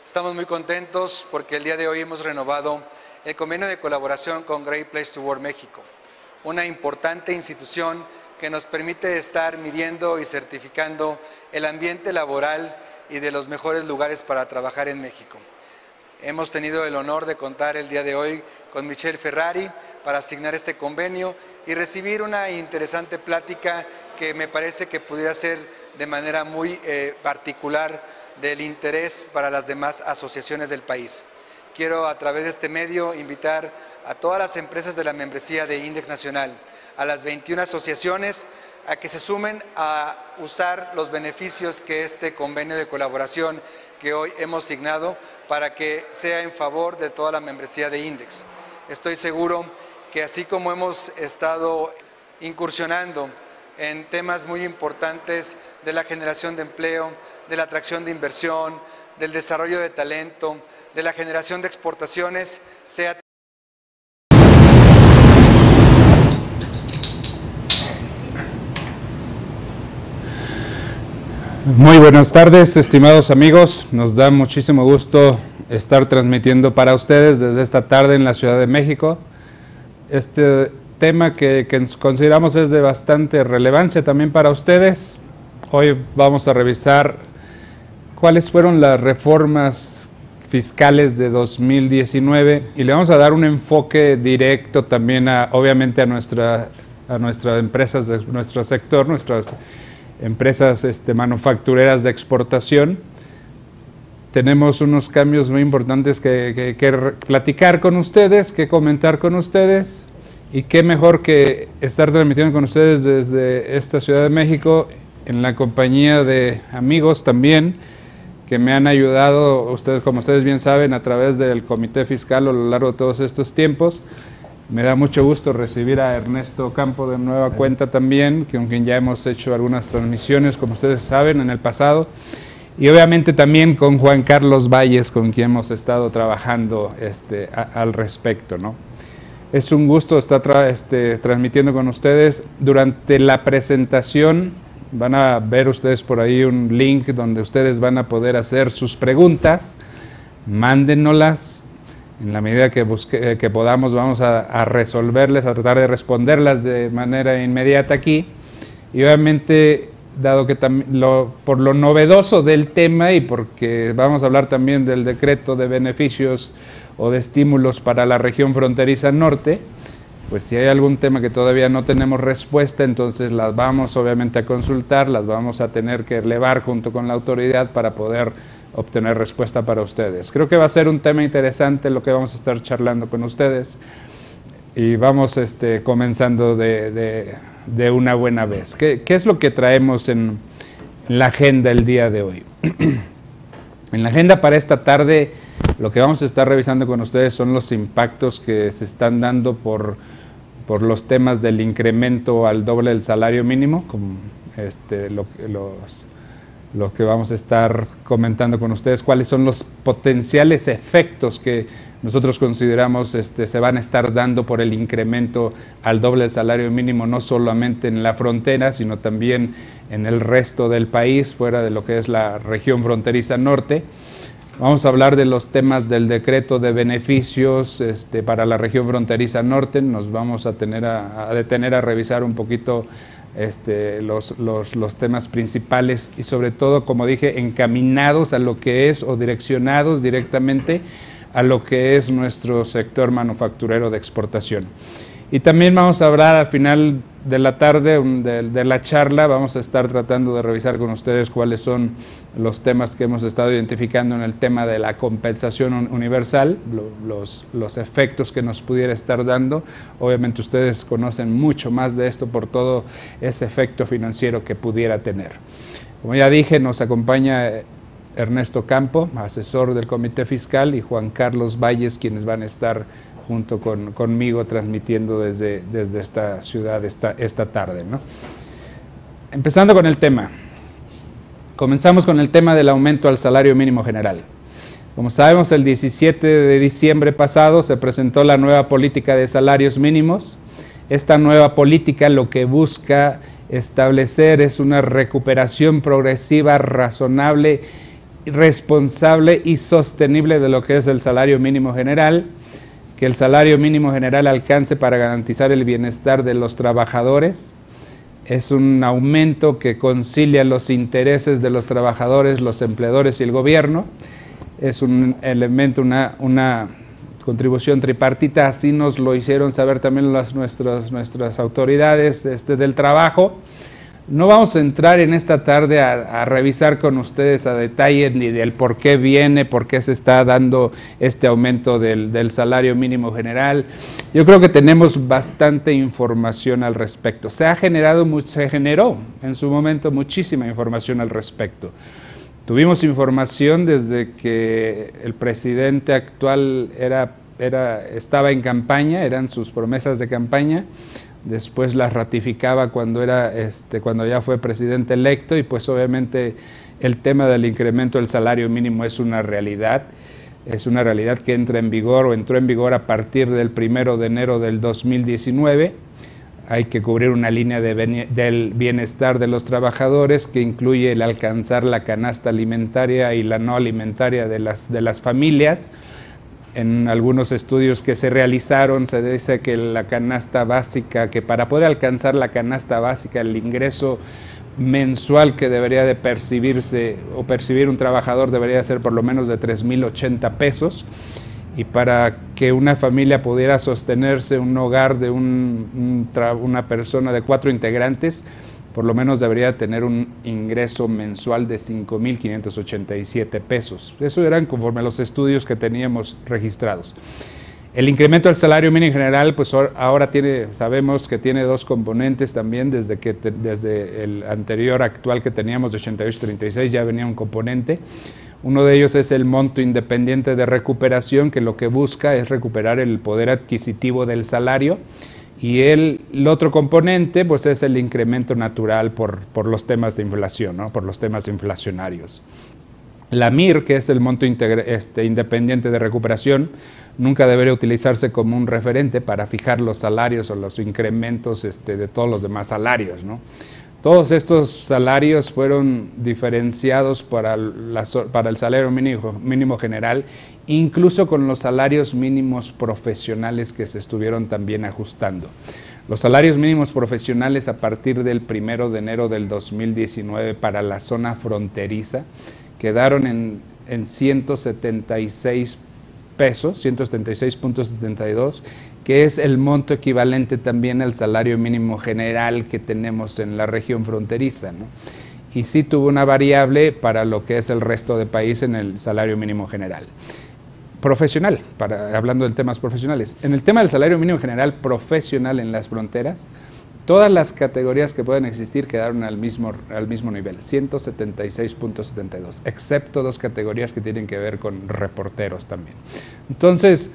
Estamos muy contentos porque el día de hoy hemos renovado el convenio de colaboración con Great Place to Work México, una importante institución que nos permite estar midiendo y certificando el ambiente laboral y de los mejores lugares para trabajar en México. Hemos tenido el honor de contar el día de hoy con Michelle Ferrari para asignar este convenio y recibir una interesante plática que me parece que pudiera ser de manera muy particular del interés para las demás asociaciones del país. Quiero a través de este medio invitar a todas las empresas de la membresía de INDEX Nacional, a las 21 asociaciones, a que se sumen a usar los beneficios que este convenio de colaboración que hoy hemos signado para que sea en favor de toda la membresía de INDEX. Estoy seguro que así como hemos estado incursionando en temas muy importantes de la generación de empleo, de la atracción de inversión, del desarrollo de talento, de la generación de exportaciones, sea Muy buenas tardes, estimados amigos. Nos da muchísimo gusto estar transmitiendo para ustedes desde esta tarde en la Ciudad de México. Este tema que consideramos es de bastante relevancia también para ustedes. Hoy vamos a revisar cuáles fueron las reformas fiscales de 2019 y le vamos a dar un enfoque directo también obviamente a nuestras empresas de nuestro sector, nuestras empresas manufactureras de exportación. Tenemos unos cambios muy importantes que platicar con ustedes, que comentar con ustedes, y qué mejor que estar transmitiendo con ustedes desde esta Ciudad de México en la compañía de amigos también que me han ayudado, ustedes, como ustedes bien saben, a través del Comité Fiscal a lo largo de todos estos tiempos. Me da mucho gusto recibir a Ernesto Campo de nueva cuenta también, con quien ya hemos hecho algunas transmisiones, como ustedes saben, en el pasado. Y obviamente también con Juan Carlos Valles, con quien hemos estado trabajando al respecto, ¿no? Es un gusto estar transmitiendo con ustedes. Durante la presentación van a ver ustedes por ahí un link donde ustedes van a poder hacer sus preguntas. Mándennoslas. En la medida que podamos, vamos a resolverles, a tratar de responderlas de manera inmediata aquí. Y obviamente, dado que por lo novedoso del tema y porque vamos a hablar también del decreto de beneficios o de estímulos para la región fronteriza norte, pues si hay algún tema que todavía no tenemos respuesta, entonces las vamos obviamente a consultar, las vamos a tener que elevar junto con la autoridad para poder obtener respuesta para ustedes. Creo que va a ser un tema interesante lo que vamos a estar charlando con ustedes y vamos comenzando de una buena vez. ¿Qué es lo que traemos en la agenda el día de hoy? En la agenda para esta tarde lo que vamos a estar revisando con ustedes son los impactos que se están dando por los temas del incremento al doble del salario mínimo, como lo que vamos a estar comentando con ustedes, cuáles son los potenciales efectos que nosotros consideramos se van a estar dando por el incremento al doble del salario mínimo, no solamente en la frontera, sino también en el resto del país, fuera de lo que es la región fronteriza norte. Vamos a hablar de los temas del decreto de beneficios para la región fronteriza norte. Nos vamos a detener a revisar un poquito los temas principales y sobre todo, como dije, encaminados a lo que es o direccionados directamente a lo que es nuestro sector manufacturero de exportación. Y también vamos a hablar al final de la tarde, de la charla, vamos a estar tratando de revisar con ustedes cuáles son los temas que hemos estado identificando en el tema de la compensación universal, los efectos que nos pudiera estar dando. Obviamente ustedes conocen mucho más de esto por todo ese efecto financiero que pudiera tener. Como ya dije, nos acompaña Ernesto Campo, asesor del Comité Fiscal, y Juan Carlos Valles, quienes van a estar junto conmigo transmitiendo desde esta ciudad esta tarde, ¿no? Empezando con el tema. Comenzamos con el tema del aumento al salario mínimo general. Como sabemos, el 17 de diciembre pasado se presentó la nueva política de salarios mínimos. Esta nueva política lo que busca establecer es una recuperación progresiva, razonable responsable y sostenible de lo que es el salario mínimo general, que el salario mínimo general alcance para garantizar el bienestar de los trabajadores. Es un aumento que concilia los intereses de los trabajadores, los empleadores y el gobierno. Es un elemento, una contribución tripartita, así nos lo hicieron saber también nuestras autoridades del trabajo. No vamos a entrar en esta tarde a revisar con ustedes a detalle ni del por qué viene, por qué se está dando este aumento del salario mínimo general. Yo creo que tenemos bastante información al respecto. Se generó en su momento muchísima información al respecto. Tuvimos información desde que el presidente actual estaba en campaña, eran sus promesas de campaña. Después las ratificaba cuando ya fue presidente electo, y pues obviamente el tema del incremento del salario mínimo es una realidad que entra en vigor o entró en vigor a partir del 1 de enero del 2019. Hay que cubrir una línea del bienestar de los trabajadores que incluye el alcanzar la canasta alimentaria y la no alimentaria de las familias. En algunos estudios que se realizaron se dice que la canasta básica, que para poder alcanzar la canasta básica, el ingreso mensual que debería de percibirse o percibir un trabajador debería ser por lo menos de 3,080 pesos, y para que una familia pudiera sostenerse, un hogar de una persona de 4 integrantes, por lo menos debería tener un ingreso mensual de 5,587 pesos. Eso eran conforme a los estudios que teníamos registrados. El incremento del salario mínimo general, pues ahora sabemos que tiene dos componentes también, desde el anterior actual que teníamos de 88.36 ya venía un componente. Uno de ellos es el monto independiente de recuperación, que lo que busca es recuperar el poder adquisitivo del salario. Y el otro componente pues es el incremento natural por los temas de inflación, ¿no? Por los temas inflacionarios. La MIR, que es el monto independiente de recuperación, nunca debería utilizarse como un referente para fijar los salarios o los incrementos de todos los demás salarios, ¿no? Todos estos salarios fueron diferenciados para el salario mínimo general, incluso con los salarios mínimos profesionales que se estuvieron también ajustando. Los salarios mínimos profesionales a partir del 1 de enero del 2019 para la zona fronteriza quedaron en 176 pesos, 176.72, que es el monto equivalente también al salario mínimo general que tenemos en la región fronteriza, ¿no? Y sí tuvo una variable para lo que es el resto del país en el salario mínimo general. Profesional, hablando de temas profesionales. En el tema del salario mínimo general profesional en las fronteras, todas las categorías que pueden existir quedaron al mismo nivel, 176.72, excepto dos categorías que tienen que ver con reporteros también. Entonces,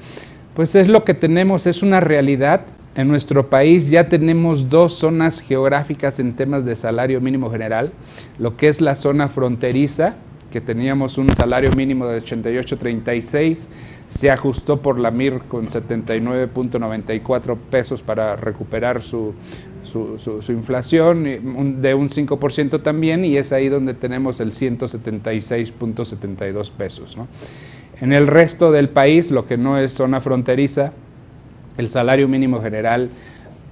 pues es lo que tenemos, es una realidad. En nuestro país ya tenemos dos zonas geográficas en temas de salario mínimo general, lo que es la zona fronteriza, que teníamos un salario mínimo de 88.36, se ajustó por la MIR con 79.94 pesos para recuperar su inflación de un 5% también, y es ahí donde tenemos el 176.72 pesos, ¿no? En el resto del país, lo que no es zona fronteriza, el salario mínimo general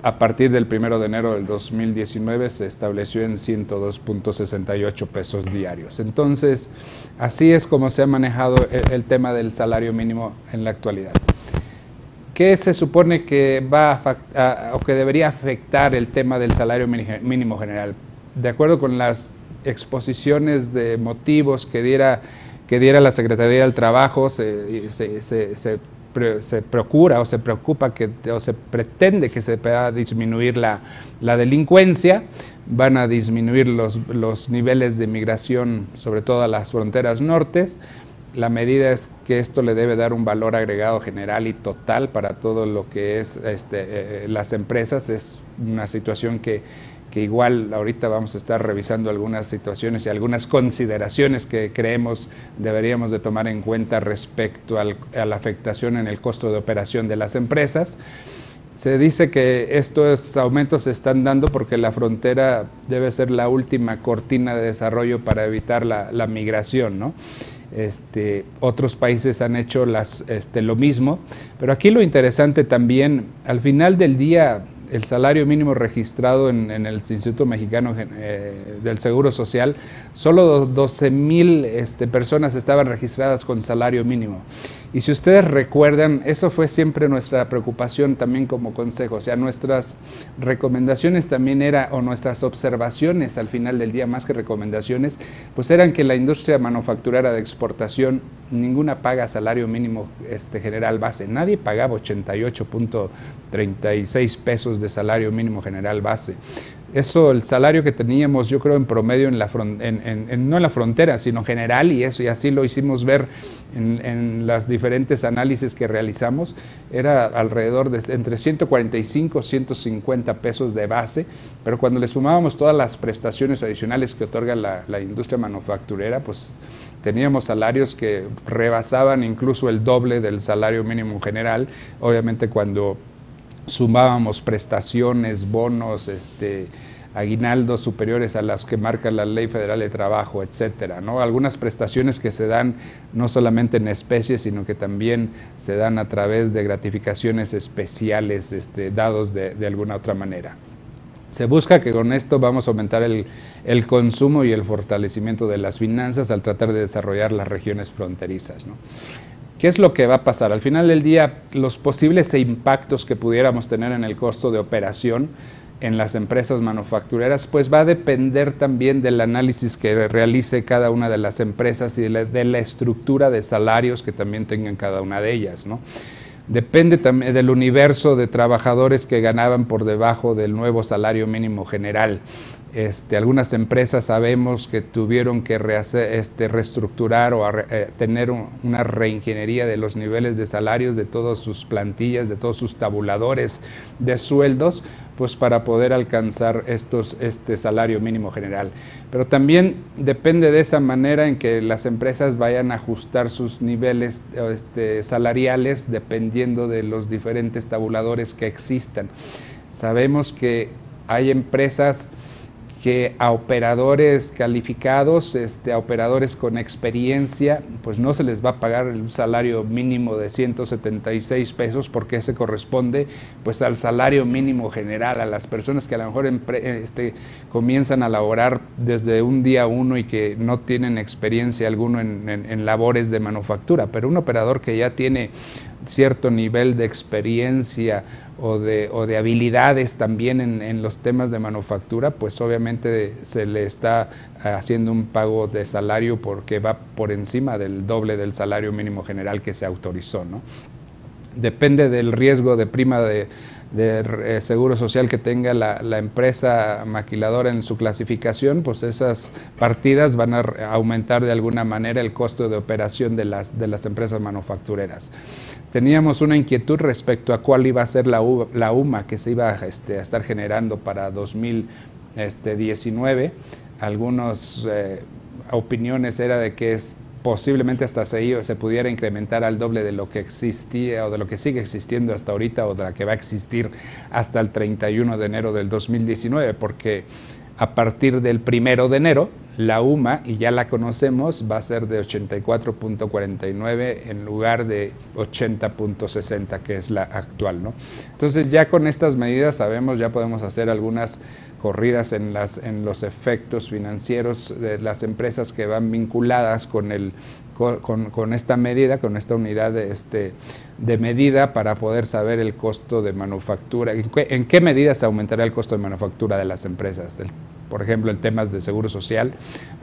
a partir del 1 de enero del 2019 se estableció en 102.68 pesos diarios. Entonces, así es como se ha manejado el tema del salario mínimo en la actualidad. ¿Qué se supone que o que debería afectar el tema del salario mínimo general? De acuerdo con las exposiciones de motivos que diera la Secretaría del Trabajo, se procura o se preocupa o se pretende que se pueda disminuir la delincuencia, van a disminuir los niveles de migración, sobre todo a las fronteras nortes. La medida es que esto le debe dar un valor agregado general y total para todo lo que es las empresas. Es una situación que igual ahorita vamos a estar revisando algunas situaciones y algunas consideraciones que creemos deberíamos de tomar en cuenta respecto a la afectación en el costo de operación de las empresas. Se dice que estos aumentos se están dando porque la frontera debe ser la última cortina de desarrollo para evitar la migración, ¿no? Otros países han hecho lo mismo, pero aquí lo interesante también, al final del día, el salario mínimo registrado en el Instituto Mexicano del Seguro Social, solo 12,000 personas estaban registradas con salario mínimo. Y si ustedes recuerdan, eso fue siempre nuestra preocupación también como consejo, o sea, nuestras recomendaciones también o nuestras observaciones al final del día, más que recomendaciones, pues eran que la industria manufacturera de exportación, ninguna paga salario mínimo general base, nadie pagaba 88.36 pesos de salario mínimo general base. Eso, el salario que teníamos, yo creo, en promedio, no en la frontera, sino general, y así lo hicimos ver en las diferentes análisis que realizamos, era alrededor de entre 145 y 150 pesos de base, pero cuando le sumábamos todas las prestaciones adicionales que otorga la industria manufacturera, pues teníamos salarios que rebasaban incluso el doble del salario mínimo general. Obviamente cuando sumábamos prestaciones, bonos, aguinaldos superiores a las que marca la Ley Federal de Trabajo, etcétera, ¿no? Algunas prestaciones que se dan no solamente en especie, sino que también se dan a través de gratificaciones especiales, dados de alguna otra manera. Se busca que con esto vamos a aumentar el consumo y el fortalecimiento de las finanzas al tratar de desarrollar las regiones fronterizas, ¿no? ¿Qué es lo que va a pasar? Al final del día, los posibles impactos que pudiéramos tener en el costo de operación en las empresas manufactureras, pues va a depender también del análisis que realice cada una de las empresas y de la estructura de salarios que también tengan cada una de ellas, ¿no? Depende también del universo de trabajadores que ganaban por debajo del nuevo salario mínimo general. Algunas empresas sabemos que tuvieron que reestructurar o tener una reingeniería de los niveles de salarios de todas sus plantillas, de todos sus tabuladores de sueldos, pues para poder alcanzar este salario mínimo general. Pero también depende de esa manera en que las empresas vayan a ajustar sus niveles salariales dependiendo de los diferentes tabuladores que existan. Sabemos que hay empresas que a operadores calificados, a operadores con experiencia, pues no se les va a pagar un salario mínimo de 176 pesos porque ese corresponde pues al salario mínimo general, a las personas que a lo mejor comienzan a laborar desde un día uno y que no tienen experiencia alguna en labores de manufactura, pero un operador que ya tiene cierto nivel de experiencia o de habilidades también en los temas de manufactura, pues obviamente se le está haciendo un pago de salario porque va por encima del doble del salario mínimo general que se autorizó, ¿no? Depende del riesgo de prima de seguro social que tenga la empresa maquiladora en su clasificación, pues esas partidas van a aumentar de alguna manera el costo de operación de las empresas manufactureras. Teníamos una inquietud respecto a cuál iba a ser la UMA que se iba a estar generando para 2019. Algunas opiniones era de que posiblemente hasta se pudiera incrementar al doble de lo que existía o de lo que sigue existiendo hasta ahorita o de la que va a existir hasta el 31 de enero del 2019, porque a partir del 1 de enero la UMA, y ya la conocemos, va a ser de 84.49 en lugar de 80.60 que es la actual, ¿no? Entonces ya con estas medidas sabemos, ya podemos hacer algunas corridas en los efectos financieros de las empresas que van vinculadas con esta medida, con esta unidad de medida para poder saber el costo de manufactura. ¿En qué medida se aumentará el costo de manufactura de las empresas? Por ejemplo, en temas de seguro social,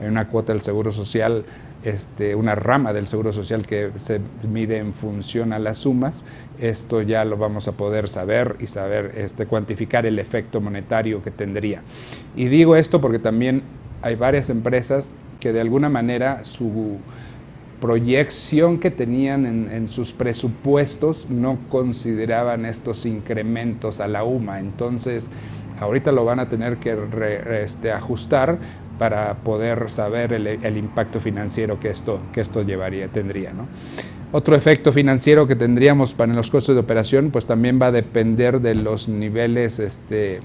hay una cuota del seguro social, una rama del seguro social que se mide en función a las sumas. Esto ya lo vamos a poder saber y cuantificar el efecto monetario que tendría. Y digo esto porque también hay varias empresas que de alguna manera su proyección que tenían en sus presupuestos no consideraban estos incrementos a la UMA. Entonces, ahorita lo van a tener que ajustar para poder saber el impacto financiero que esto tendría, ¿no? Otro efecto financiero que tendríamos para los costos de operación, pues también va a depender de los niveles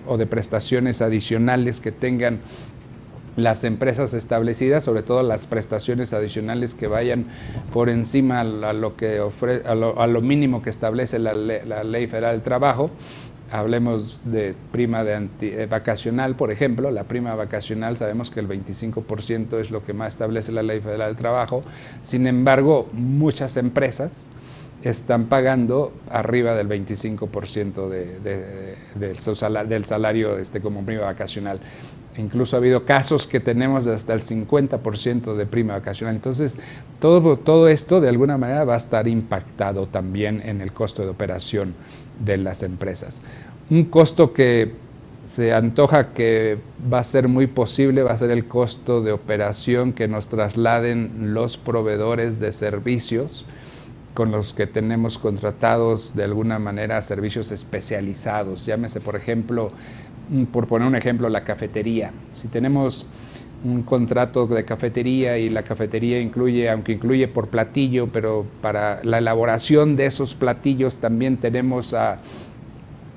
o de prestaciones adicionales que tengan las empresas establecidas, sobre todo las prestaciones adicionales que vayan por encima a lo mínimo que establece la Ley Federal del Trabajo. Hablemos de prima vacacional, por ejemplo. La prima vacacional sabemos que el 25% es lo que más establece la Ley Federal del Trabajo. Sin embargo, muchas empresas están pagando arriba del 25% del salario como prima vacacional. Incluso ha habido casos que tenemos de hasta el 50% de prima vacacional. Entonces, todo esto de alguna manera va a estar impactado también en el costo de operación de las empresas. Un costo que se antoja que va a ser muy posible va a ser el costo de operación que nos trasladen los proveedores de servicios con los que tenemos contratados de alguna manera servicios especializados. Llámese, por ejemplo, por poner un ejemplo, la cafetería. Si tenemos un contrato de cafetería y la cafetería aunque incluye por platillo, pero para la elaboración de esos platillos también tenemos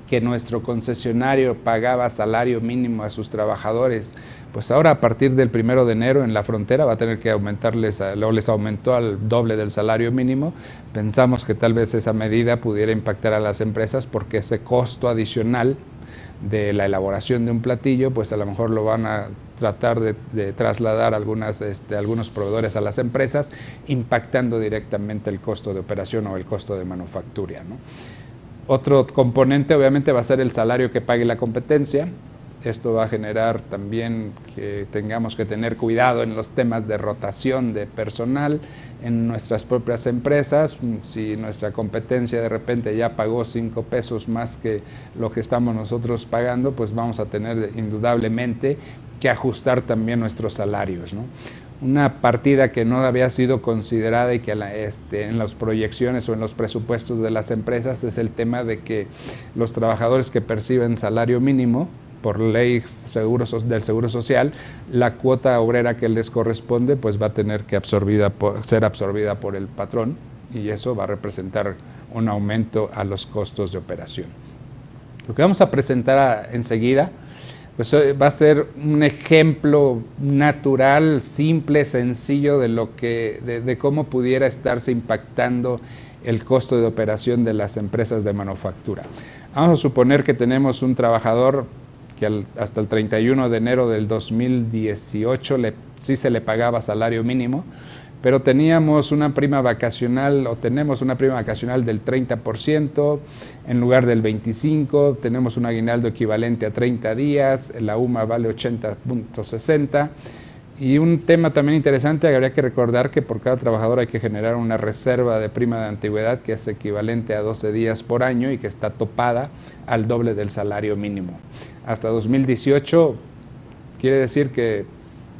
que nuestro concesionario pagaba salario mínimo a sus trabajadores, pues ahora a partir del 1 de enero en la frontera va a tener que aumentarles, les aumentó al doble del salario mínimo. Pensamos que tal vez esa medida pudiera impactar a las empresas porque ese costo adicional de la elaboración de un platillo, pues a lo mejor lo van a tratar de trasladar algunos proveedores a las empresas, impactando directamente el costo de operación o el costo de manufactura, ¿no? Otro componente obviamente va a ser el salario que pague la competencia. Esto va a generar también que tengamos que tener cuidado en los temas de rotación de personal en nuestras propias empresas. Si nuestra competencia de repente ya pagó 5 pesos más que lo que estamos nosotros pagando, pues vamos a tener indudablemente que ajustar también nuestros salarios, ¿no? Una partida que no había sido considerada y que en las proyecciones o en los presupuestos de las empresas es el tema de que los trabajadores que perciben salario mínimo por ley del Seguro Social, la cuota obrera que les corresponde pues va a tener que ser absorbida por el patrón, y eso va a representar un aumento a los costos de operación. Lo que vamos a presentar enseguida pues va a ser un ejemplo natural, simple, sencillo de cómo pudiera estarse impactando el costo de operación de las empresas de manufactura. Vamos a suponer que tenemos un trabajador que hasta el 31 de enero del 2018 sí se le pagaba salario mínimo, pero teníamos una prima vacacional, o tenemos una prima vacacional del 30%, en lugar del 25%, tenemos un aguinaldo equivalente a 30 días, la UMA vale 80.60, y un tema también interesante, habría que recordar que por cada trabajador hay que generar una reserva de prima de antigüedad que es equivalente a 12 días por año y que está topada al doble del salario mínimo. Hasta 2018 quiere decir que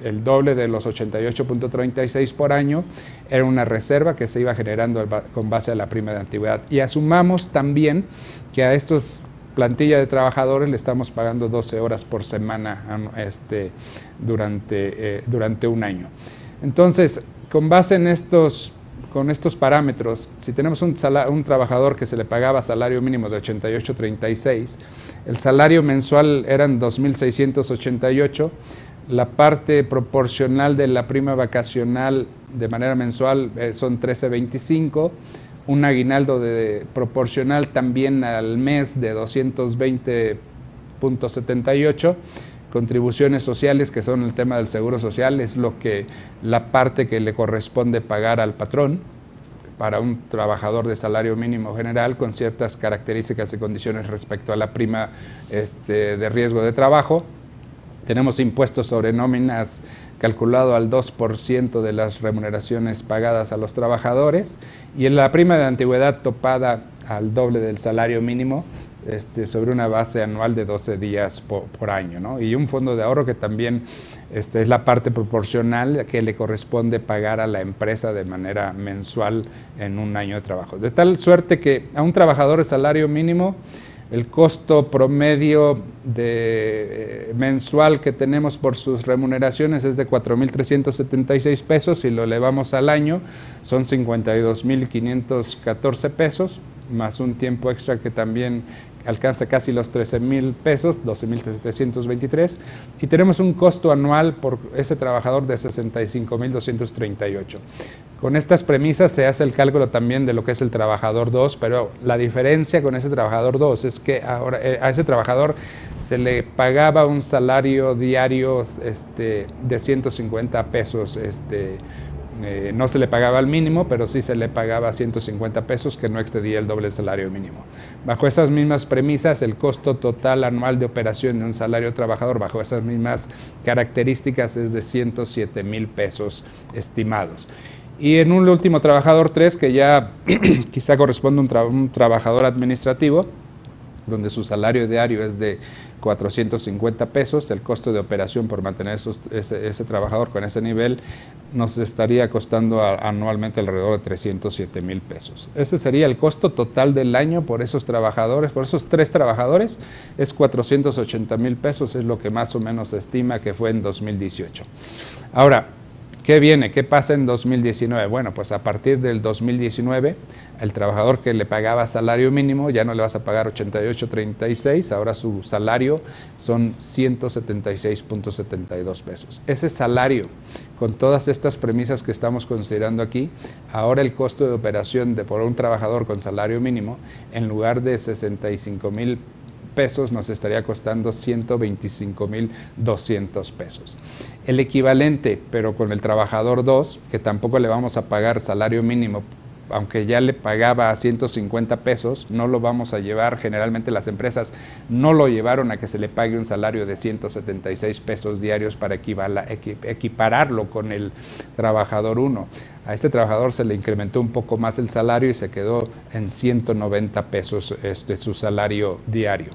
el doble de los 88.36 por año era una reserva que se iba generando con base a la prima de antigüedad. Y asumamos también que a estos plantilla de trabajadores le estamos pagando 12 horas por semana durante un año. Entonces, con base en con estos parámetros, si tenemos un trabajador que se le pagaba salario mínimo de 88.36, el salario mensual eran 2.688, la parte proporcional de la prima vacacional de manera mensual son 13.25, un aguinaldo proporcional también al mes de 220.78, contribuciones sociales, que son el tema del seguro social, es la parte que le corresponde pagar al patrón para un trabajador de salario mínimo general con ciertas características y condiciones respecto a la prima de riesgo de trabajo. Tenemos impuestos sobre nóminas calculado al 2% de las remuneraciones pagadas a los trabajadores, y en la prima de antigüedad topada al doble del salario mínimo sobre una base anual de 12 días por año, ¿no? Y un fondo de ahorro que también es la parte proporcional que le corresponde pagar a la empresa de manera mensual en un año de trabajo. De tal suerte que a un trabajador de salario mínimo El costo promedio mensual que tenemos por sus remuneraciones es de 4,376 pesos y lo elevamos al año, son 52,514 pesos, más un tiempo extra que también alcanza casi los 13,000 pesos, 12,723, y tenemos un costo anual por ese trabajador de 65,238. Con estas premisas se hace el cálculo también de lo que es el trabajador 2, pero la diferencia con ese trabajador 2 es que ahora a ese trabajador se le pagaba un salario diario de 150 pesos, no se le pagaba al mínimo, pero sí se le pagaba 150 pesos, que no excedía el doble salario mínimo. Bajo esas mismas premisas, el costo total anual de operación de un salario trabajador, bajo esas mismas características, es de 107,000 pesos estimados. Y en un último trabajador 3, que ya quizá corresponde a un trabajador administrativo, donde su salario diario es de 450 pesos, el costo de operación por mantener ese trabajador con ese nivel nos estaría costando anualmente alrededor de 307,000 pesos. Ese sería el costo total del año por esos trabajadores, por esos 3 trabajadores, es 480,000 pesos, es lo que más o menos se estima que fue en 2018. Ahora, ¿qué viene? ¿Qué pasa en 2019? Bueno, pues a partir del 2019, el trabajador que le pagaba salario mínimo ya no le vas a pagar 88.36, ahora su salario son 176.72 pesos. Ese salario, con todas estas premisas que estamos considerando aquí, ahora el costo de operación por un trabajador con salario mínimo, en lugar de 65,000 pesos, nos estaría costando 125,200 pesos. El equivalente, pero con el trabajador 2, que tampoco le vamos a pagar salario mínimo, aunque ya le pagaba a 150 pesos, no lo vamos a llevar, generalmente las empresas no lo llevaron a que se le pague un salario de 176 pesos diarios para equipararlo con el trabajador 1. A este trabajador se le incrementó un poco más el salario y se quedó en 190 pesos su salario diario.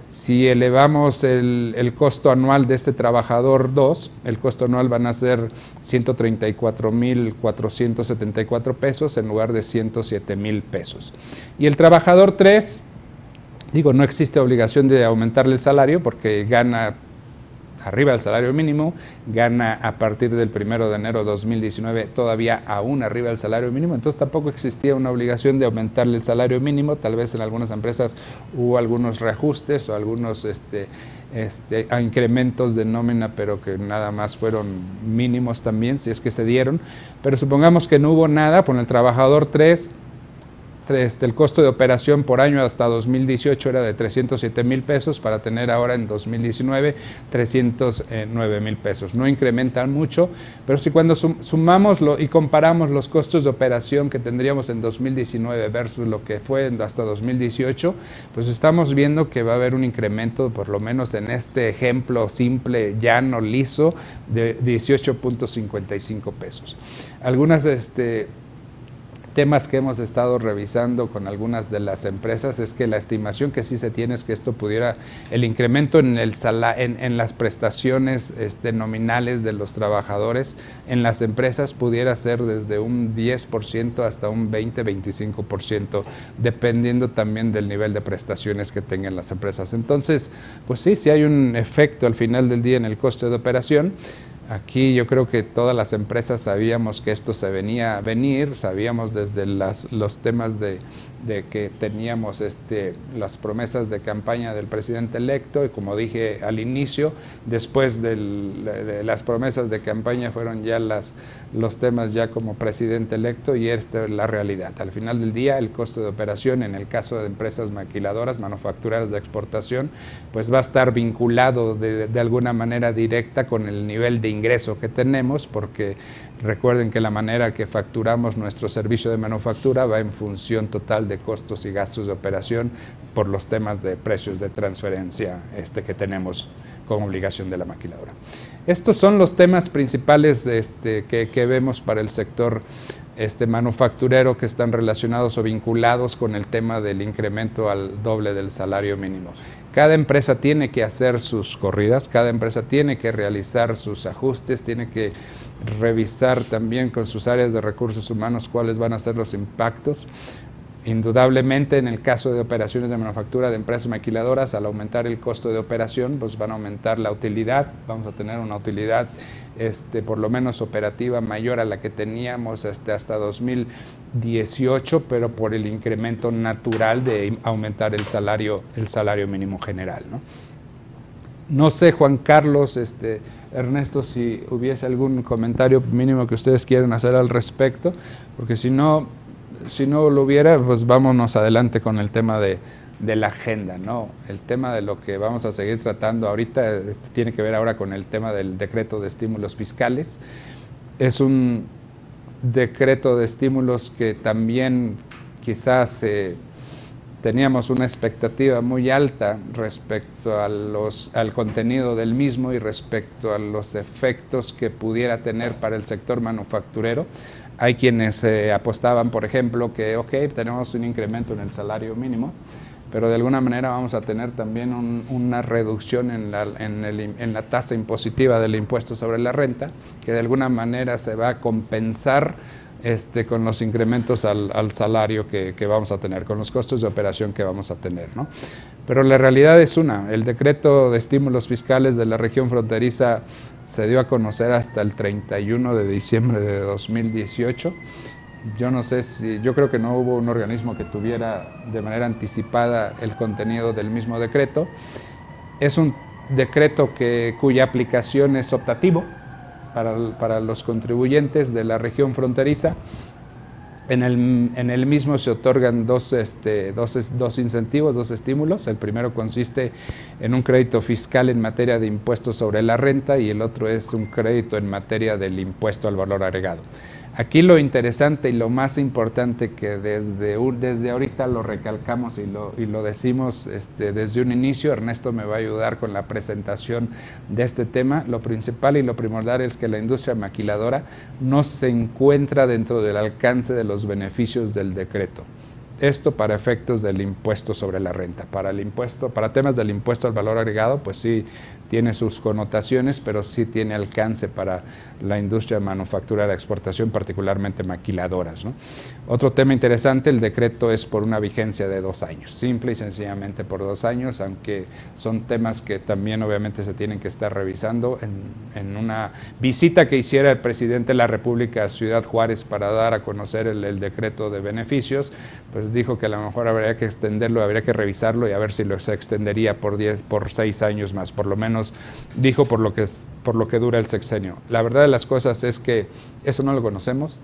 Si elevamos el costo anual de este trabajador 2, el costo anual van a ser 134,474 pesos en lugar de 107,000 pesos. Y el trabajador 3, no existe obligación de aumentarle el salario porque gana arriba del salario mínimo, gana a partir del 1 de enero de 2019 todavía aún arriba del salario mínimo, entonces tampoco existía una obligación de aumentarle el salario mínimo. Tal vez en algunas empresas hubo algunos reajustes o algunos incrementos de nómina, pero que nada más fueron mínimos también, si es que se dieron, pero supongamos que no hubo nada. Con el trabajador 3, el costo de operación por año hasta 2018 era de 307,000 pesos, para tener ahora en 2019 309,000 pesos. No incrementan mucho, pero si cuando sumamos y comparamos los costos de operación que tendríamos en 2019 versus lo que fue hasta 2018, pues estamos viendo que va a haber un incremento, por lo menos en este ejemplo simple, llano, liso, de 18.55 pesos. Algunas temas que hemos estado revisando con algunas de las empresas es que la estimación que sí se tiene es que esto pudiera, el incremento en las prestaciones nominales de los trabajadores en las empresas pudiera ser desde un 10% hasta un 20-25%, dependiendo también del nivel de prestaciones que tengan las empresas. Entonces, pues sí hay un efecto al final del día en el costo de operación. Aquí yo creo que todas las empresas sabíamos que esto se venía a venir, sabíamos desde los temas de que teníamos las promesas de campaña del presidente electo, y como dije al inicio, después de las promesas de campaña fueron ya los temas ya como presidente electo, y esta es la realidad. Al final del día, el costo de operación en el caso de empresas maquiladoras, manufactureras de exportación, pues va a estar vinculado de alguna manera directa con el nivel de ingreso que tenemos, porque recuerden que la manera que facturamos nuestro servicio de manufactura va en función total de costos y gastos de operación por los temas de precios de transferencia que tenemos como obligación de la maquiladora. Estos son los temas principales que vemos para el sector manufacturero, que están relacionados o vinculados con el tema del incremento al doble del salario mínimo. Cada empresa tiene que hacer sus corridas, cada empresa tiene que realizar sus ajustes, tiene que revisar también con sus áreas de recursos humanos cuáles van a ser los impactos. Indudablemente, en el caso de operaciones de manufactura de empresas maquiladoras, al aumentar el costo de operación, pues van a aumentar la utilidad, vamos a tener una utilidad por lo menos operativa mayor a la que teníamos hasta 2018, pero por el incremento natural de aumentar el salario mínimo general, ¿no? No sé, Juan Carlos, Ernesto, si hubiese algún comentario mínimo que ustedes quieran hacer al respecto, porque si no lo hubiera, pues vámonos adelante con el tema de la agenda, ¿no? El tema de lo que vamos a seguir tratando ahorita tiene que ver ahora con el tema del decreto de estímulos fiscales. Es un decreto de estímulos que también quizás teníamos una expectativa muy alta respecto al contenido del mismo y respecto a los efectos que pudiera tener para el sector manufacturero. Hay quienes apostaban, por ejemplo, que tenemos un incremento en el salario mínimo, pero de alguna manera vamos a tener también una reducción en la tasa impositiva del impuesto sobre la renta, que de alguna manera se va a compensar con los incrementos al salario que vamos a tener, con los costos de operación que vamos a tener, ¿no? Pero la realidad es el decreto de estímulos fiscales de la región fronteriza se dio a conocer hasta el 31 de diciembre de 2018. Yo creo que no hubo un organismo que tuviera de manera anticipada el contenido del mismo decreto. Es un decreto cuya aplicación es optativo para los contribuyentes de la región fronteriza. En el mismo se otorgan dos incentivos, dos estímulos. El primero consiste en un crédito fiscal en materia de impuestos sobre la renta y el otro es un crédito en materia del impuesto al valor agregado. Aquí lo interesante y lo más importante que desde ahorita lo recalcamos y lo decimos desde un inicio, Ernesto me va a ayudar con la presentación de este tema. Lo principal y lo primordial es que la industria maquiladora no se encuentra dentro del alcance de los beneficios del decreto. Esto para efectos del impuesto sobre la renta. Para temas del impuesto al valor agregado, pues sí tiene sus connotaciones, pero sí tiene alcance para la industria manufacturera de exportación, particularmente maquiladoras, ¿no? Otro tema interesante, el decreto es por una vigencia de 2 años, simple y sencillamente por 2 años, aunque son temas que también obviamente se tienen que estar revisando. En una visita que hiciera el presidente de la República a Ciudad Juárez para dar a conocer el decreto de beneficios, pues dijo que a lo mejor habría que extenderlo, habría que revisarlo y a ver si se extendería por 6 años más, por lo menos dijo por lo que dura el sexenio. La verdad de las cosas es que eso no lo conocemos.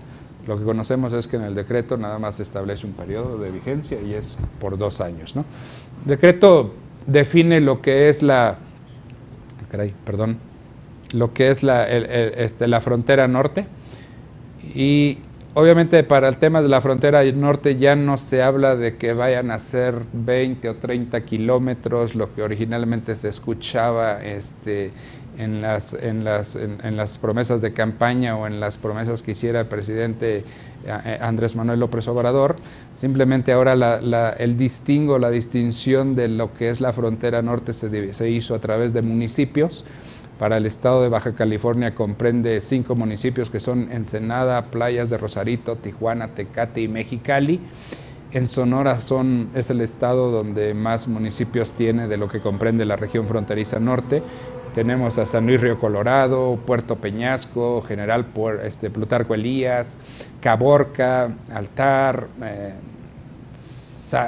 Lo que conocemos es que en el decreto nada más se establece un periodo de vigencia y es por 2 años, ¿no? El decreto define lo que es la frontera norte y obviamente para el tema de la frontera norte ya no se habla de que vayan a ser 20 o 30 kilómetros, lo que originalmente se escuchaba en las promesas de campaña o en las promesas que hiciera el presidente Andrés Manuel López Obrador. Simplemente ahora la distinción de lo que es la frontera norte se hizo a través de municipios. Para el estado de Baja California comprende 5 municipios que son Ensenada, Playas de Rosarito, Tijuana, Tecate y Mexicali. En Sonora es el estado donde más municipios tiene de lo que comprende la región fronteriza norte. Tenemos a San Luis Río Colorado, Puerto Peñasco, General Plutarco Elías, Caborca, Altar,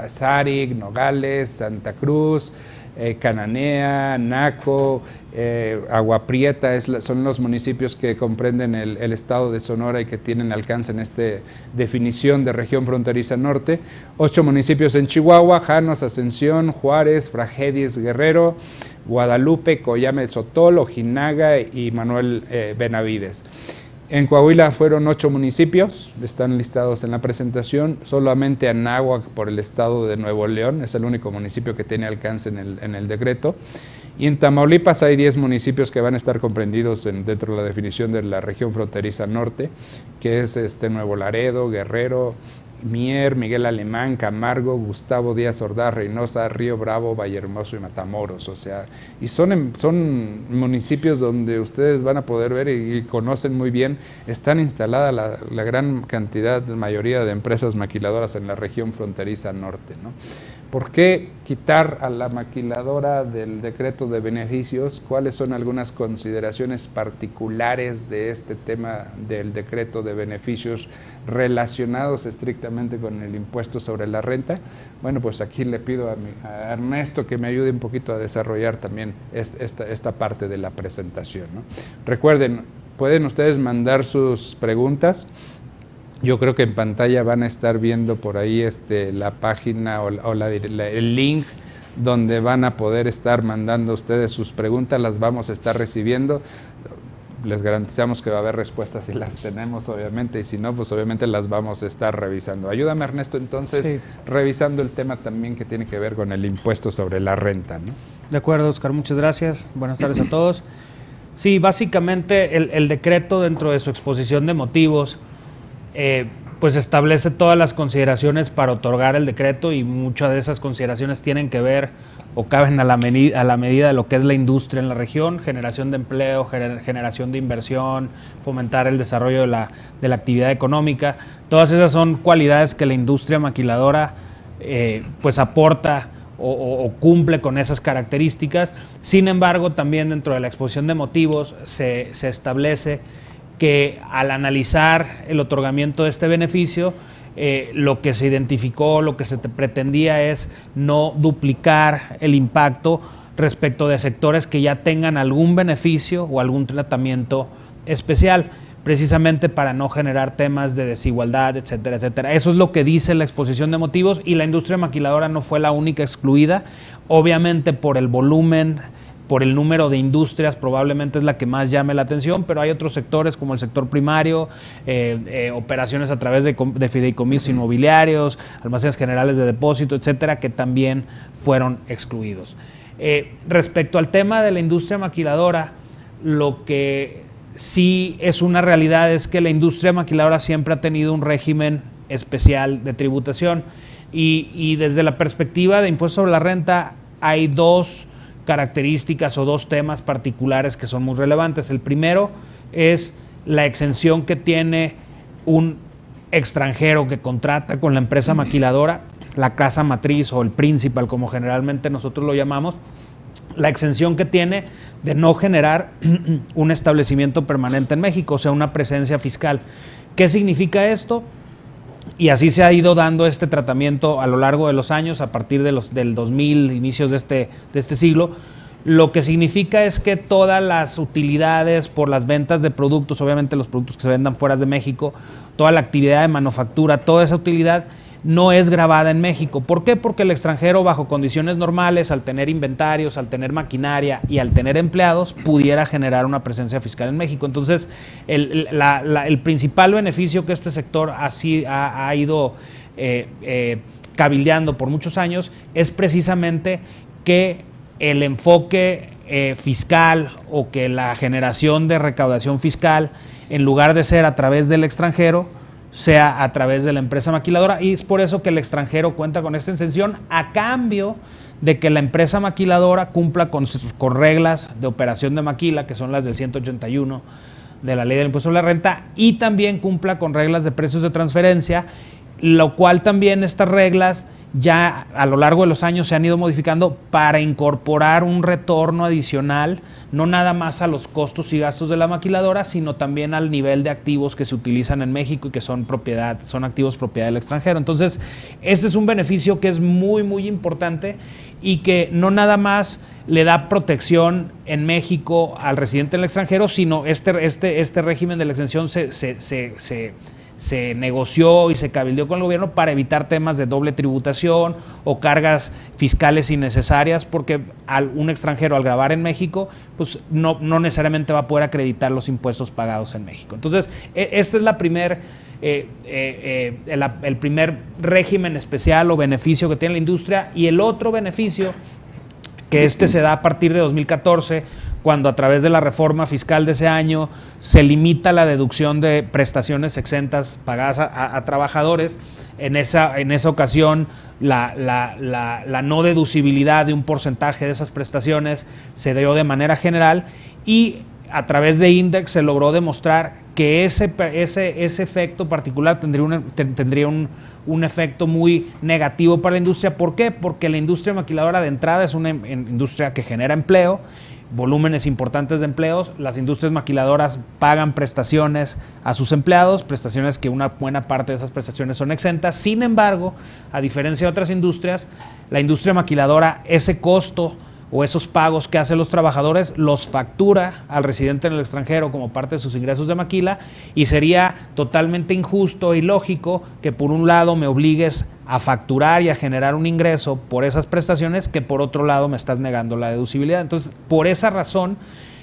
Zarig, Nogales, Santa Cruz, Cananea, Naco, Agua Prieta, son los municipios que comprenden el estado de Sonora y que tienen alcance en esta definición de región fronteriza norte. 8 municipios en Chihuahua: Janos, Ascensión, Juárez, Fragedis, Guerrero, Guadalupe, Coyame, Sotol, Ojinaga y Manuel Benavides. En Coahuila fueron 8 municipios, están listados en la presentación. Solamente Anáhuac, por el estado de Nuevo León, es el único municipio que tiene alcance en el decreto. Y en Tamaulipas hay 10 municipios que van a estar comprendidos dentro de la definición de la región fronteriza norte, que es Nuevo Laredo, Guerrero, Mier, Miguel Alemán, Camargo, Gustavo Díaz Ordaz, Reynosa, Río Bravo, Vallehermoso y Matamoros. O sea, y son municipios donde ustedes van a poder ver y conocen muy bien, están instaladas la gran cantidad, la mayoría de empresas maquiladoras en la región fronteriza norte, ¿no? ¿Por qué quitar a la maquiladora del decreto de beneficios? ¿Cuáles son algunas consideraciones particulares de este tema del decreto de beneficios relacionados estrictamente con el impuesto sobre la renta? Bueno, pues aquí le pido a Ernesto que me ayude un poquito a desarrollar también esta parte de la presentación, ¿no? Recuerden, pueden ustedes mandar sus preguntas. Yo creo que en pantalla van a estar viendo por ahí la página o el link donde van a poder estar mandando ustedes sus preguntas, las vamos a estar recibiendo. Les garantizamos que va a haber respuestas si las tenemos, obviamente, y si no, pues obviamente las vamos a estar revisando. Ayúdame, Ernesto, entonces, sí, revisando el tema también que tiene que ver con el impuesto sobre la renta, ¿no? De acuerdo, Oscar, muchas gracias. Buenas tardes a todos. Sí, básicamente el decreto, dentro de su exposición de motivos, pues establece todas las consideraciones para otorgar el decreto, y muchas de esas consideraciones tienen que ver o caben a la medida de lo que es la industria en la región: generación de empleo, generación de inversión, fomentar el desarrollo de la actividad económica. Todas esas son cualidades que la industria maquiladora pues aporta o cumple con esas características. Sin embargo, también dentro de la exposición de motivos se establece que al analizar el otorgamiento de este beneficio, lo que se identificó, lo que se pretendía es no duplicar el impacto respecto de sectores que ya tengan algún beneficio o algún tratamiento especial, precisamente para no generar temas de desigualdad, etcétera, etcétera. Eso es lo que dice la exposición de motivos, y la industria maquiladora no fue la única excluida. Obviamente, por el volumen, por el número de industrias, probablemente es la que más llame la atención, pero hay otros sectores como el sector primario, operaciones a través de fideicomisos inmobiliarios, almacenes generales de depósito, etcétera, que también fueron excluidos. Respecto al tema de la industria maquiladora, lo que sí es una realidad es que la industria maquiladora siempre ha tenido un régimen especial de tributación, y desde la perspectiva de impuesto sobre la renta hay dos características o dos temas particulares que son muy relevantes. El primero es la exención que tiene un extranjero que contrata con la empresa maquiladora, la casa matriz o el principal, como generalmente nosotros lo llamamos, la exención que tiene de no generar un establecimiento permanente en México, o sea, una presencia fiscal. ¿Qué significa esto? Y así se ha ido dando este tratamiento a lo largo de los años, a partir del 2000, inicios de este siglo. Lo que significa es que todas las utilidades por las ventas de productos, obviamente los productos que se vendan fuera de México, toda la actividad de manufactura, toda esa utilidad no es gravada en México. ¿Por qué? Porque el extranjero, bajo condiciones normales, al tener inventarios, al tener maquinaria y al tener empleados, pudiera generar una presencia fiscal en México. Entonces, el principal beneficio que este sector ha ido cabildeando por muchos años es precisamente que el enfoque fiscal, o que la generación de recaudación fiscal, en lugar de ser a través del extranjero, sea a través de la empresa maquiladora, y es por eso que el extranjero cuenta con esta exención, a cambio de que la empresa maquiladora cumpla con reglas de operación de maquila, que son las del 181 de la Ley del Impuesto sobre la Renta, y también cumpla con reglas de precios de transferencia, lo cual también estas reglas ya a lo largo de los años se han ido modificando para incorporar un retorno adicional, no nada más a los costos y gastos de la maquiladora, sino también al nivel de activos que se utilizan en México y que son activos propiedad del extranjero. Entonces, ese es un beneficio que es muy, muy importante, y que no nada más le da protección en México al residente en el extranjero, sino este régimen de la exención se negoció y se cabildeó con el gobierno para evitar temas de doble tributación o cargas fiscales innecesarias, porque un extranjero, al gravar en México, pues no necesariamente va a poder acreditar los impuestos pagados en México. Entonces, este es el primer régimen especial o beneficio que tiene la industria. Y el otro beneficio que se da a partir de 2014, cuando a través de la reforma fiscal de ese año se limita la deducción de prestaciones exentas pagadas a trabajadores. En esa ocasión, la no deducibilidad de un porcentaje de esas prestaciones se dio de manera general, y a través de Index se logró demostrar que ese efecto particular tendría un efecto muy negativo para la industria. ¿Por qué? Porque la industria maquiladora de entrada es una industria que genera empleo, volúmenes importantes de empleos. Las industrias maquiladoras pagan prestaciones a sus empleados, prestaciones que una buena parte de esas prestaciones son exentas. Sin embargo, a diferencia de otras industrias, la industria maquiladora, ese costo o esos pagos que hacen los trabajadores los factura al residente en el extranjero como parte de sus ingresos de maquila, y sería totalmente injusto e ilógico que por un lado me obligues a facturar y a generar un ingreso por esas prestaciones, que por otro lado me estás negando la deducibilidad. Entonces, por esa razón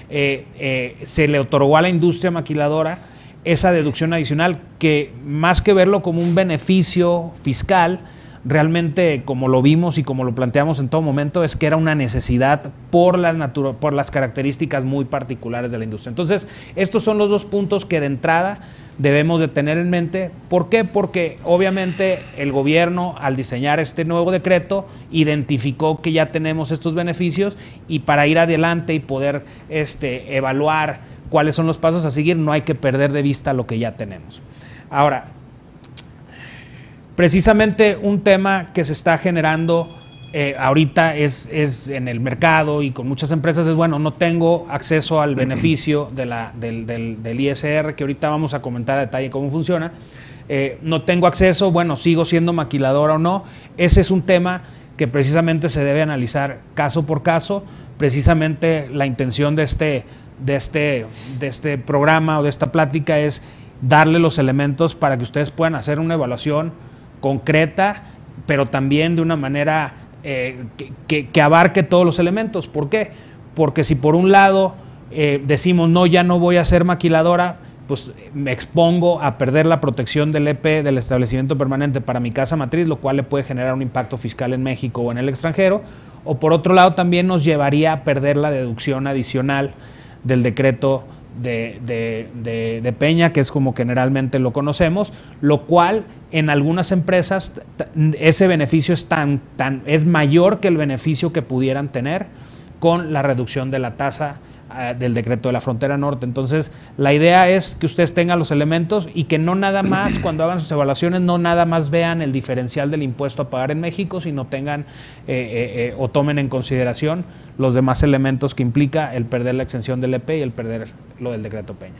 se le otorgó a la industria maquiladora esa deducción adicional, que más que verlo como un beneficio fiscal, realmente, como lo vimos y como lo planteamos en todo momento, es que era una necesidad por las características muy particulares de la industria. Entonces, estos son los dos puntos que de entrada debemos de tener en mente. ¿Por qué? Porque obviamente el gobierno, al diseñar este nuevo decreto, identificó que ya tenemos estos beneficios, y para ir adelante y poder evaluar cuáles son los pasos a seguir, no hay que perder de vista lo que ya tenemos. Ahora, precisamente un tema que se está generando ahorita es en el mercado y con muchas empresas es, bueno, no tengo acceso al beneficio del ISR, que ahorita vamos a comentar a detalle cómo funciona. No tengo acceso, bueno, sigo siendo maquiladora o no. Ese es un tema que precisamente se debe analizar caso por caso. Precisamente la intención de este programa o de esta plática es darle los elementos para que ustedes puedan hacer una evaluación concreta, pero también de una manera que abarque todos los elementos. ¿Por qué? Porque si por un lado decimos, no, ya no voy a ser maquiladora, pues me expongo a perder la protección del EP, del establecimiento permanente, para mi casa matriz, lo cual le puede generar un impacto fiscal en México o en el extranjero. O por otro lado, también nos llevaría a perder la deducción adicional del decreto de Peña, que es como generalmente lo conocemos, lo cual en algunas empresas ese beneficio es mayor que el beneficio que pudieran tener con la reducción de la tasa del decreto de la frontera norte. Entonces, la idea es que ustedes tengan los elementos y que no nada más, cuando hagan sus evaluaciones, no nada más vean el diferencial del impuesto a pagar en México, sino tengan o tomen en consideración los demás elementos que implica el perder la exención del EP y el perder lo del decreto Peña.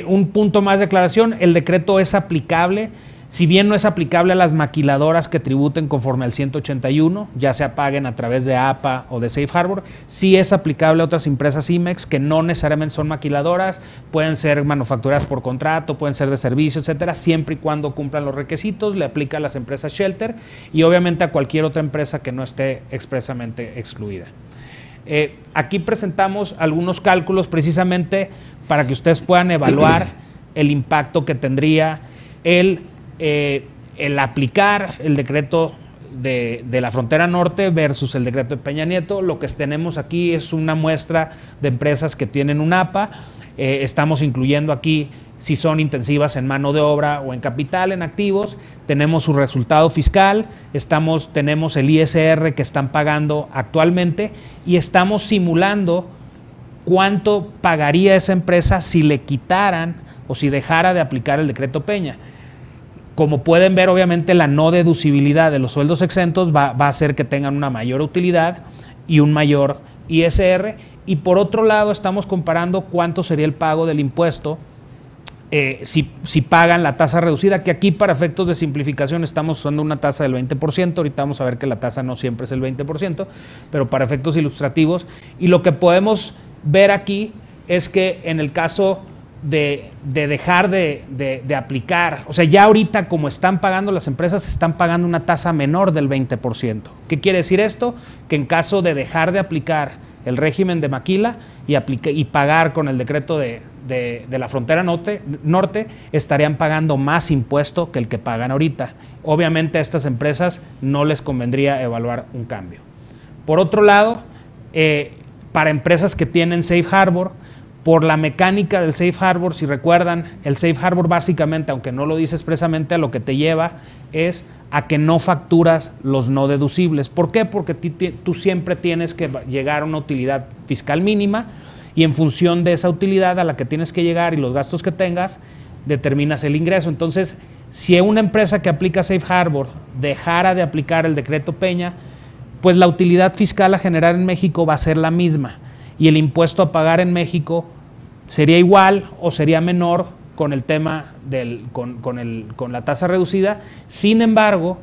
Un punto más de aclaración: el decreto es aplicable, si bien no es aplicable a las maquiladoras que tributen conforme al 181, ya sea paguen a través de APA o de Safe Harbor, sí es aplicable a otras empresas IMEX que no necesariamente son maquiladoras, pueden ser manufacturadas por contrato, pueden ser de servicio, etcétera, siempre y cuando cumplan los requisitos. Le aplica a las empresas Shelter y obviamente a cualquier otra empresa que no esté expresamente excluida. Aquí presentamos algunos cálculos precisamente para que ustedes puedan evaluar el impacto que tendría el aplicar el decreto de la frontera norte versus el decreto de Peña Nieto. Lo que tenemos aquí es una muestra de empresas que tienen un APA. Estamos incluyendo aquí si son intensivas en mano de obra o en capital, en activos. Tenemos su resultado fiscal, tenemos el ISR que están pagando actualmente y estamos simulando cuánto pagaría esa empresa si le quitaran o si dejara de aplicar el decreto Peña. Como pueden ver, obviamente la no deducibilidad de los sueldos exentos va a hacer que tengan una mayor utilidad y un mayor ISR. Y por otro lado, estamos comparando cuánto sería el pago del impuesto si pagan la tasa reducida, que aquí para efectos de simplificación estamos usando una tasa del 20%. Ahorita vamos a ver que la tasa no siempre es el 20%, pero para efectos ilustrativos. Y lo que podemos ver aquí es que en el caso de dejar de aplicar, o sea, ya ahorita como están pagando las empresas, están pagando una tasa menor del 20%. ¿Qué quiere decir esto? Que en caso de dejar de aplicar el régimen de maquila y pagar con el decreto de la frontera norte, estarían pagando más impuesto que el que pagan ahorita. Obviamente a estas empresas no les convendría evaluar un cambio. Por otro lado, para empresas que tienen Safe Harbor, por la mecánica del Safe Harbor, si recuerdan, el Safe Harbor básicamente, aunque no lo dice expresamente, a lo que te lleva es a que no facturas los no deducibles. ¿Por qué? Porque tú siempre tienes que llegar a una utilidad fiscal mínima y en función de esa utilidad a la que tienes que llegar y los gastos que tengas, determinas el ingreso. Entonces, si una empresa que aplica Safe Harbor dejara de aplicar el decreto Peña, pues la utilidad fiscal a generar en México va a ser la misma y el impuesto a pagar en México sería igual o sería menor con el tema con la tasa reducida. Sin embargo,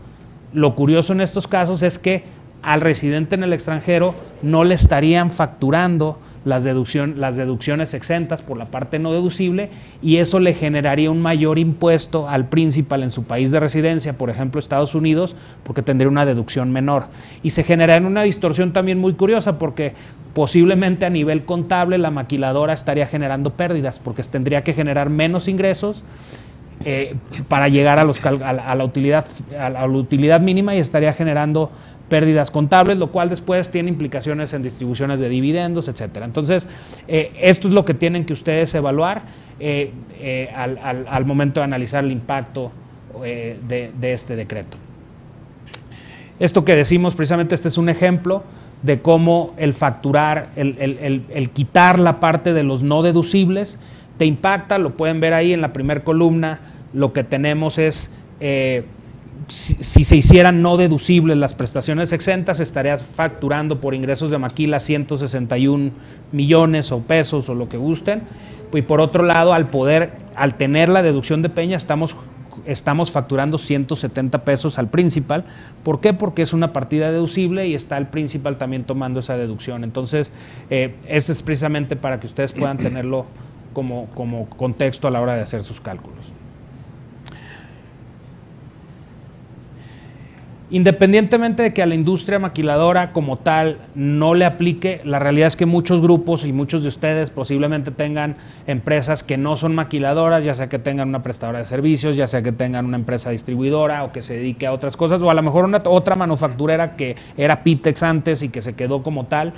lo curioso en estos casos es que al residente en el extranjero no le estarían facturando las deducciones exentas por la parte no deducible y eso le generaría un mayor impuesto al principal en su país de residencia, por ejemplo Estados Unidos, porque tendría una deducción menor. Y se generaría una distorsión también muy curiosa porque posiblemente a nivel contable la maquiladora estaría generando pérdidas porque tendría que generar menos ingresos para llegar a la utilidad mínima y estaría generando pérdidas contables, lo cual después tiene implicaciones en distribuciones de dividendos, etcétera. Entonces, esto es lo que tienen que ustedes evaluar al momento de analizar el impacto de este decreto. Esto que decimos, precisamente este es un ejemplo de cómo el facturar, el quitar la parte de los no deducibles te impacta. Lo pueden ver ahí en la primera columna. Lo que tenemos es si se hicieran no deducibles las prestaciones exentas, estarías facturando por ingresos de maquila 161 millones o pesos o lo que gusten. Y por otro lado, al tener la deducción de Peña, estamos facturando 170 pesos al principal. ¿Por qué? Porque es una partida deducible y está el principal también tomando esa deducción. Entonces, eso es precisamente para que ustedes puedan tenerlo como contexto a la hora de hacer sus cálculos. Independientemente de que a la industria maquiladora como tal no le aplique, la realidad es que muchos grupos y muchos de ustedes posiblemente tengan empresas que no son maquiladoras, ya sea que tengan una prestadora de servicios, ya sea que tengan una empresa distribuidora o que se dedique a otras cosas, o a lo mejor otra manufacturera que era Pitex antes y que se quedó como tal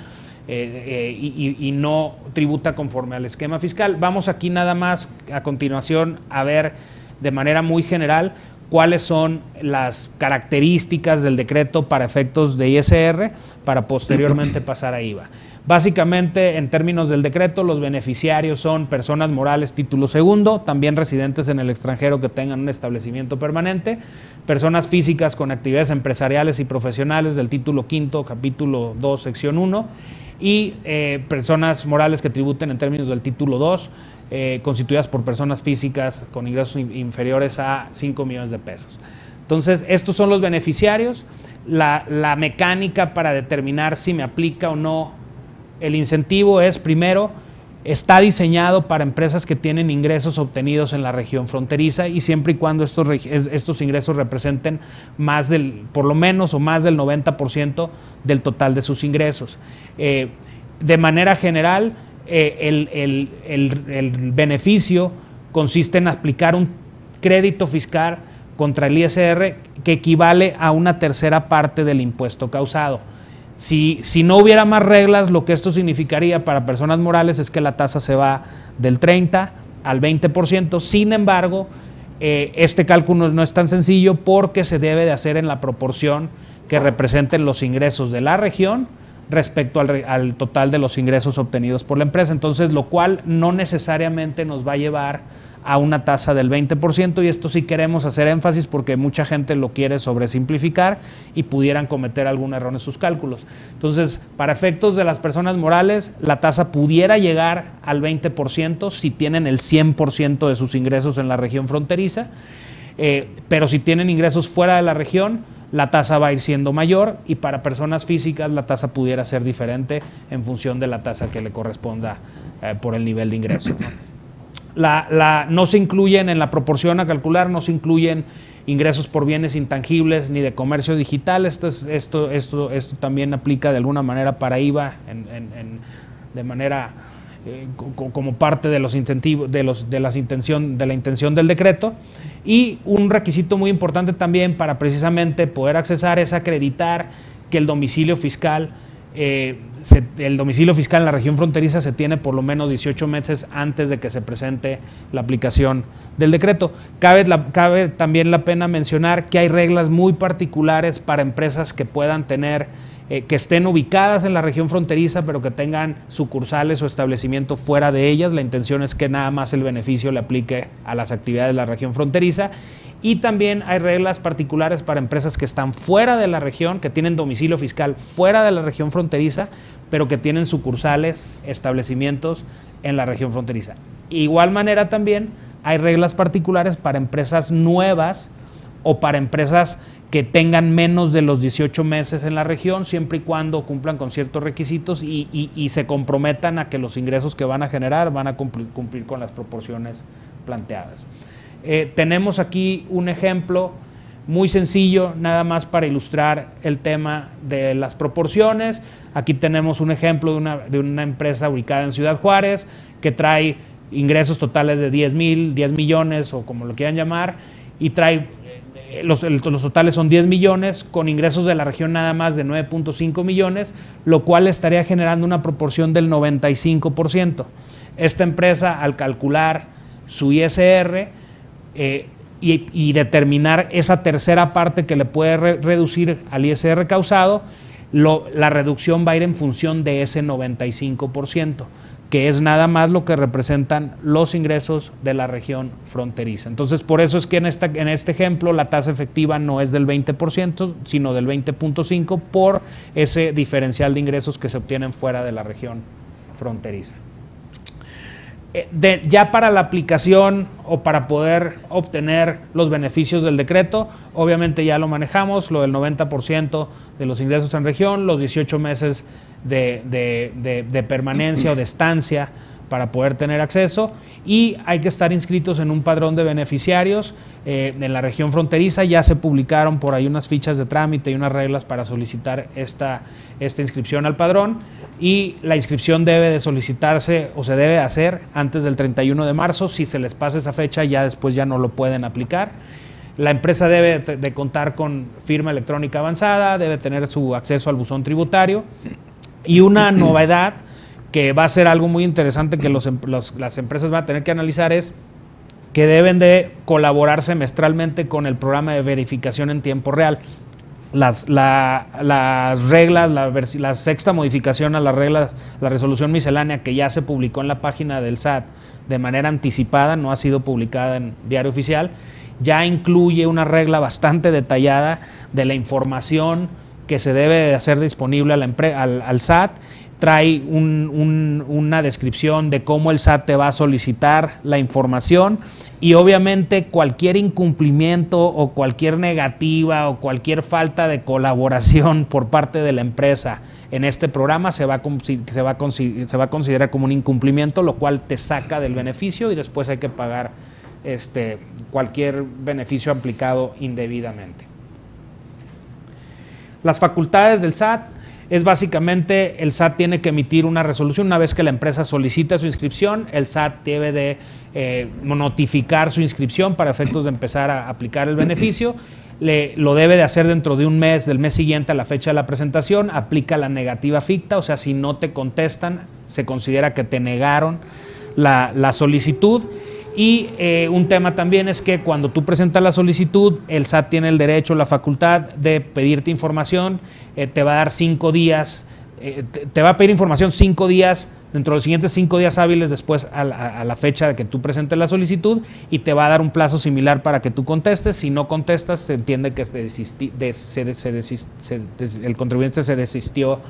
y no tributa conforme al esquema fiscal. Vamos aquí nada más a continuación a ver de manera muy general cuáles son las características del decreto para efectos de ISR para posteriormente pasar a IVA. Básicamente, en términos del decreto, los beneficiarios son personas morales título segundo, también residentes en el extranjero que tengan un establecimiento permanente, personas físicas con actividades empresariales y profesionales del título quinto, capítulo 2, sección 1, y personas morales que tributen en términos del título 2, constituidas por personas físicas con ingresos inferiores a 5 millones de pesos. Entonces, estos son los beneficiarios. La mecánica para determinar si me aplica o no el incentivo es, primero, está diseñado para empresas que tienen ingresos obtenidos en la región fronteriza y siempre y cuando estos ingresos representen por lo menos o más del 90% del total de sus ingresos. De manera general, el beneficio consiste en aplicar un crédito fiscal contra el ISR que equivale a una tercera parte del impuesto causado. Si no hubiera más reglas, lo que esto significaría para personas morales es que la tasa se va del 30 al 20%. Sin embargo, este cálculo no es tan sencillo porque se debe de hacer en la proporción que representen los ingresos de la región respecto al total de los ingresos obtenidos por la empresa. Entonces, lo cual no necesariamente nos va a llevar a una tasa del 20%, y esto sí queremos hacer énfasis porque mucha gente lo quiere sobresimplificar y pudieran cometer algún error en sus cálculos. Entonces, para efectos de las personas morales, la tasa pudiera llegar al 20% si tienen el 100% de sus ingresos en la región fronteriza, pero si tienen ingresos fuera de la región, la tasa va a ir siendo mayor, y para personas físicas la tasa pudiera ser diferente en función de la tasa que le corresponda por el nivel de ingreso, ¿no? No se incluyen en la proporción a calcular, no se incluyen ingresos por bienes intangibles ni de comercio digital. Esto también aplica de alguna manera para IVA de manera como parte de los incentivos de la intención del decreto. Y un requisito muy importante también para precisamente poder accesar es acreditar que el domicilio fiscal el domicilio fiscal en la región fronteriza se tiene por lo menos 18 meses antes de que se presente la aplicación del decreto. Cabe también la pena mencionar que hay reglas muy particulares para empresas que puedan tener, que estén ubicadas en la región fronteriza, pero que tengan sucursales o establecimiento fuera de ellas. La intención es que nada más el beneficio le aplique a las actividades de la región fronteriza. Y también hay reglas particulares para empresas que están fuera de la región, que tienen domicilio fiscal fuera de la región fronteriza, pero que tienen sucursales, establecimientos en la región fronteriza. Igual manera también hay reglas particulares para empresas nuevas o para empresas que tengan menos de los 18 meses en la región, siempre y cuando cumplan con ciertos requisitos y se comprometan a que los ingresos que van a generar van a cumplir con las proporciones planteadas. Tenemos aquí un ejemplo muy sencillo, nada más para ilustrar el tema de las proporciones. Aquí tenemos un ejemplo de una empresa ubicada en Ciudad Juárez que trae ingresos totales de 10 millones o como lo quieran llamar, y trae los totales son 10 millones con ingresos de la región nada más de 9.5 millones, lo cual estaría generando una proporción del 95%. Esta empresa, al calcular su ISR y determinar esa tercera parte que le puede reducir al ISR causado, la reducción va a ir en función de ese 95%, que es nada más lo que representan los ingresos de la región fronteriza. Entonces, por eso es que en este ejemplo la tasa efectiva no es del 20%, sino del 20.5% por ese diferencial de ingresos que se obtienen fuera de la región fronteriza. Ya para la aplicación o para poder obtener los beneficios del decreto, obviamente ya lo manejamos, lo del 90% de los ingresos en región, los 18 meses de permanencia o de estancia para poder tener acceso, y hay que estar inscritos en un padrón de beneficiarios en la región fronteriza. Ya se publicaron por ahí unas fichas de trámite y unas reglas para solicitar esta inscripción al padrón, y la inscripción debe de solicitarse o se debe hacer antes del 31 de marzo. Si se les pasa esa fecha, ya después ya no lo pueden aplicar. La empresa debe de contar con firma electrónica avanzada, debe tener su acceso al buzón tributario, y una novedad que va a ser algo muy interesante que las empresas van a tener que analizar es que deben de colaborar semestralmente con el programa de verificación en tiempo real. Las reglas, la sexta modificación a las reglas, la resolución miscelánea que ya se publicó en la página del SAT de manera anticipada, no ha sido publicada en Diario Oficial, ya incluye una regla bastante detallada de la información que se debe de hacer disponible al SAT. Trae una descripción de cómo el SAT te va a solicitar la información, y obviamente cualquier incumplimiento o cualquier negativa o cualquier falta de colaboración por parte de la empresa en este programa se va a considerar como un incumplimiento, lo cual te saca del beneficio y después hay que pagar cualquier beneficio aplicado indebidamente. Las facultades del SAT es básicamente, el SAT tiene que emitir una resolución una vez que la empresa solicita su inscripción. El SAT debe de notificar su inscripción para efectos de empezar a aplicar el beneficio. Lo debe de hacer dentro de un mes, del mes siguiente a la fecha de la presentación. Aplica la negativa ficta, o sea, si no te contestan, se considera que te negaron la solicitud. Y un tema también es que cuando tú presentas la solicitud, el SAT tiene el derecho, la facultad de pedirte información, te va a dar 5 días, te va a pedir información 5 días, dentro de los siguientes 5 días hábiles después a la fecha de que tú presentes la solicitud, y te va a dar un plazo similar para que tú contestes. Si no contestas, se entiende que el contribuyente se desistió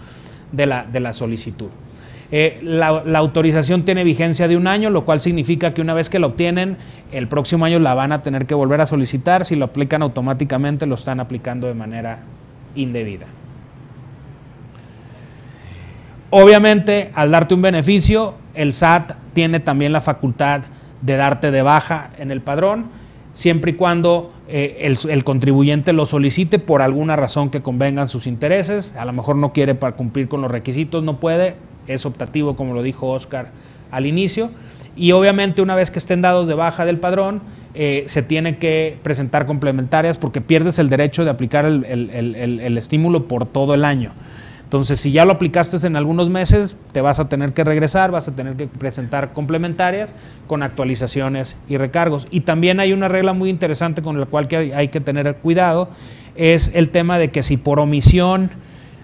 de la solicitud. La autorización tiene vigencia de 1 año, lo cual significa que una vez que la obtienen, el próximo año la van a tener que volver a solicitar. Si lo aplican automáticamente, lo están aplicando de manera indebida. Obviamente, al darte un beneficio, el SAT tiene también la facultad de darte de baja en el padrón, siempre y cuando el contribuyente lo solicite por alguna razón que convengan sus intereses. A lo mejor no quiere para cumplir con los requisitos, no puede. Es optativo, como lo dijo Oscar al inicio, y obviamente una vez que estén dados de baja del padrón, se tiene que presentar complementarias porque pierdes el derecho de aplicar el estímulo por todo el año. Entonces, si ya lo aplicaste en algunos meses, te vas a tener que regresar, vas a tener que presentar complementarias con actualizaciones y recargos. Y también hay una regla muy interesante con la cual hay que tener cuidado, es el tema de que si por omisión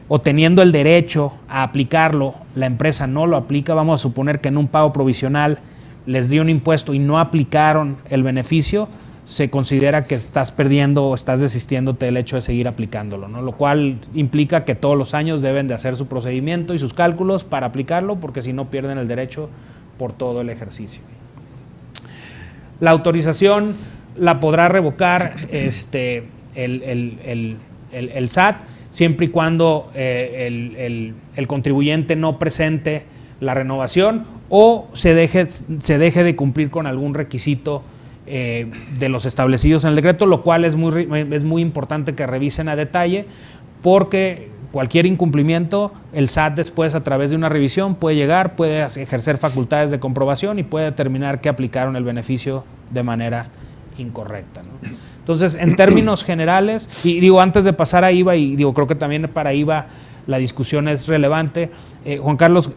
o teniendo el derecho a aplicarlo, la empresa no lo aplica, vamos a suponer que en un pago provisional les dio un impuesto y no aplicaron el beneficio, se considera que estás perdiendo o estás desistiéndote del hecho de seguir aplicándolo, ¿no? Lo cual implica que todos los años deben de hacer su procedimiento y sus cálculos para aplicarlo, porque si no pierden el derecho por todo el ejercicio. La autorización la podrá revocar el SAT siempre y cuando el contribuyente no presente la renovación o se deje de cumplir con algún requisito de los establecidos en el decreto, lo cual es muy importante que revisen a detalle, porque cualquier incumplimiento, el SAT después a través de una revisión puede llegar, puede ejercer facultades de comprobación y puede determinar que aplicaron el beneficio de manera incorrecta, ¿no? Entonces, en términos generales, y digo, antes de pasar a IVA, y digo, creo que también para IVA la discusión es relevante, Juan Carlos,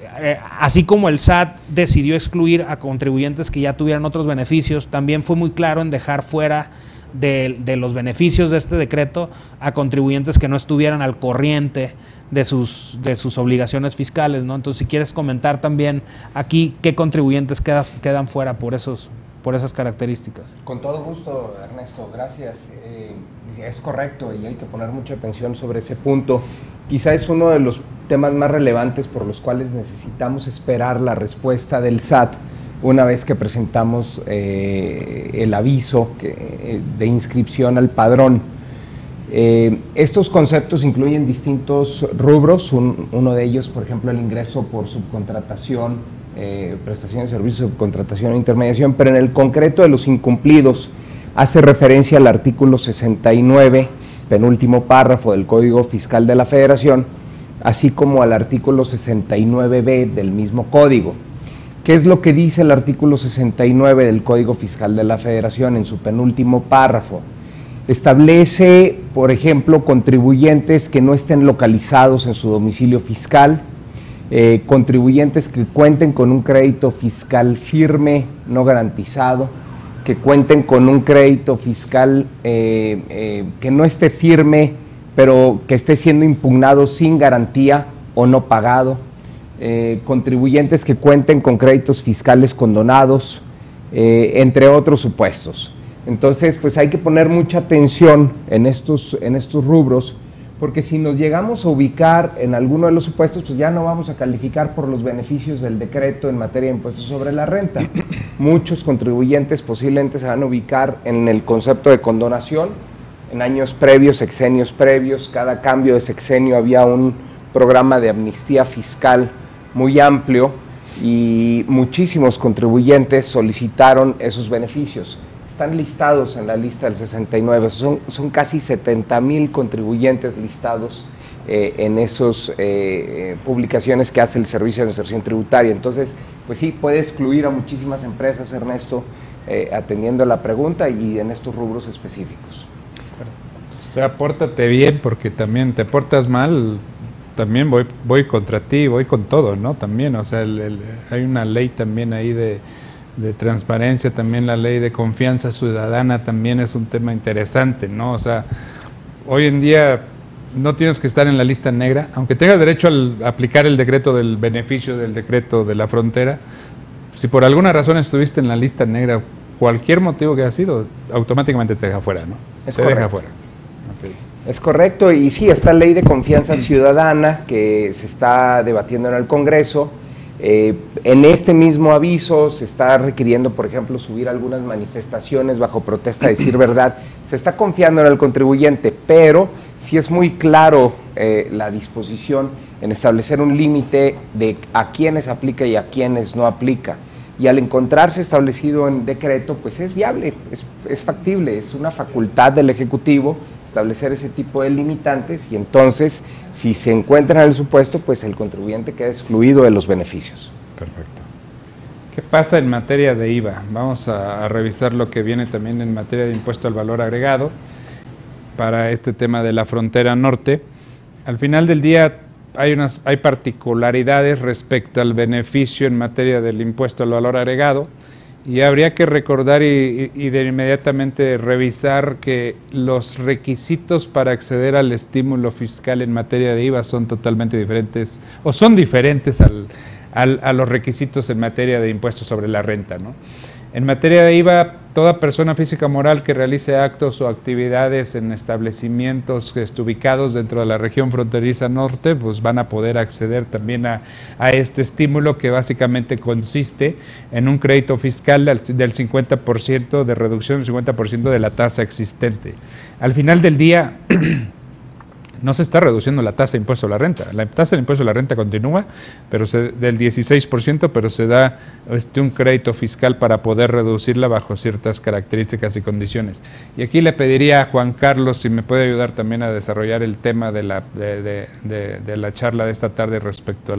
así como el SAT decidió excluir a contribuyentes que ya tuvieran otros beneficios, también fue muy claro en dejar fuera de los beneficios de este decreto a contribuyentes que no estuvieran al corriente de sus obligaciones fiscales, ¿no? Entonces, si quieres comentar también aquí qué contribuyentes quedan fuera por esas características. Con todo gusto, Ernesto, gracias. Es correcto y hay que poner mucha atención sobre ese punto. Quizá es uno de los temas más relevantes por los cuales necesitamos esperar la respuesta del SAT una vez que presentamos el aviso de inscripción al padrón. Estos conceptos incluyen distintos rubros, uno de ellos, por ejemplo, el ingreso por subcontratación, prestación de servicios, subcontratación e intermediación, pero en el concreto de los incumplidos hace referencia al artículo 69, penúltimo párrafo del Código Fiscal de la Federación, así como al artículo 69b del mismo código. ¿Qué es lo que dice el artículo 69 del Código Fiscal de la Federación en su penúltimo párrafo? Establece, por ejemplo, contribuyentes que no estén localizados en su domicilio fiscal, contribuyentes que cuenten con un crédito fiscal firme, no garantizado, que cuenten con un crédito fiscal que no esté firme, pero que esté siendo impugnado sin garantía o no pagado, contribuyentes que cuenten con créditos fiscales condonados, entre otros supuestos. Entonces, pues hay que poner mucha atención en estos rubros, porque si nos llegamos a ubicar en alguno de los supuestos, pues ya no vamos a calificar por los beneficios del decreto en materia de impuestos sobre la renta. Muchos contribuyentes posiblemente se van a ubicar en el concepto de condonación. En años previos, sexenios previos, cada cambio de sexenio había un programa de amnistía fiscal muy amplio y muchísimos contribuyentes solicitaron esos beneficios. Están listados en la lista del 69, son casi 70,000 contribuyentes listados en esas publicaciones que hace el Servicio de Administración Tributaria. Entonces, pues sí, puede excluir a muchísimas empresas, Ernesto, atendiendo a la pregunta y en estos rubros específicos. O sea, pórtate bien, porque también te portas mal, también voy contra ti, voy con todo, ¿no? También, o sea, hay una ley también ahí de transparencia, también la ley de confianza ciudadana también es un tema interesante, ¿no? O sea, hoy en día no tienes que estar en la lista negra, aunque tengas derecho a aplicar el decreto del beneficio del decreto de la frontera, si por alguna razón estuviste en la lista negra, cualquier motivo que haya sido, automáticamente te deja fuera, ¿no? Te deja fuera. Okay. Es correcto, y sí, esta ley de confianza ciudadana que se está debatiendo en el Congreso. En este mismo aviso se está requiriendo, por ejemplo, subir algunas manifestaciones bajo protesta de decir verdad. Se está confiando en el contribuyente, pero sí es muy claro la disposición en establecer un límite de a quiénes aplica y a quiénes no aplica. Y al encontrarse establecido en decreto, pues es viable, es factible, es una facultad del Ejecutivo establecer ese tipo de limitantes y entonces, si se encuentra en el supuesto, pues el contribuyente queda excluido de los beneficios. Perfecto. ¿Qué pasa en materia de IVA? Vamos a revisar lo que viene también en materia de impuesto al valor agregado para este tema de la frontera norte. Al final del día, hay particularidades respecto al beneficio en materia del impuesto al valor agregado, y habría que recordar y de inmediatamente revisar que los requisitos para acceder al estímulo fiscal en materia de IVA son totalmente diferentes, o son diferentes a los requisitos en materia de impuestos sobre la renta, ¿no? En materia de IVA, toda persona física o moral que realice actos o actividades en establecimientos ubicados dentro de la región fronteriza norte, pues van a poder acceder también a este estímulo, que básicamente consiste en un crédito fiscal del 50% de reducción, del 50% de la tasa existente. Al final del día, no se está reduciendo la tasa de impuesto a la renta. La tasa de impuesto a la renta continúa, pero del 16%, pero se da un crédito fiscal para poder reducirla bajo ciertas características y condiciones. Y aquí le pediría a Juan Carlos si me puede ayudar también a desarrollar el tema de la charla de esta tarde respecto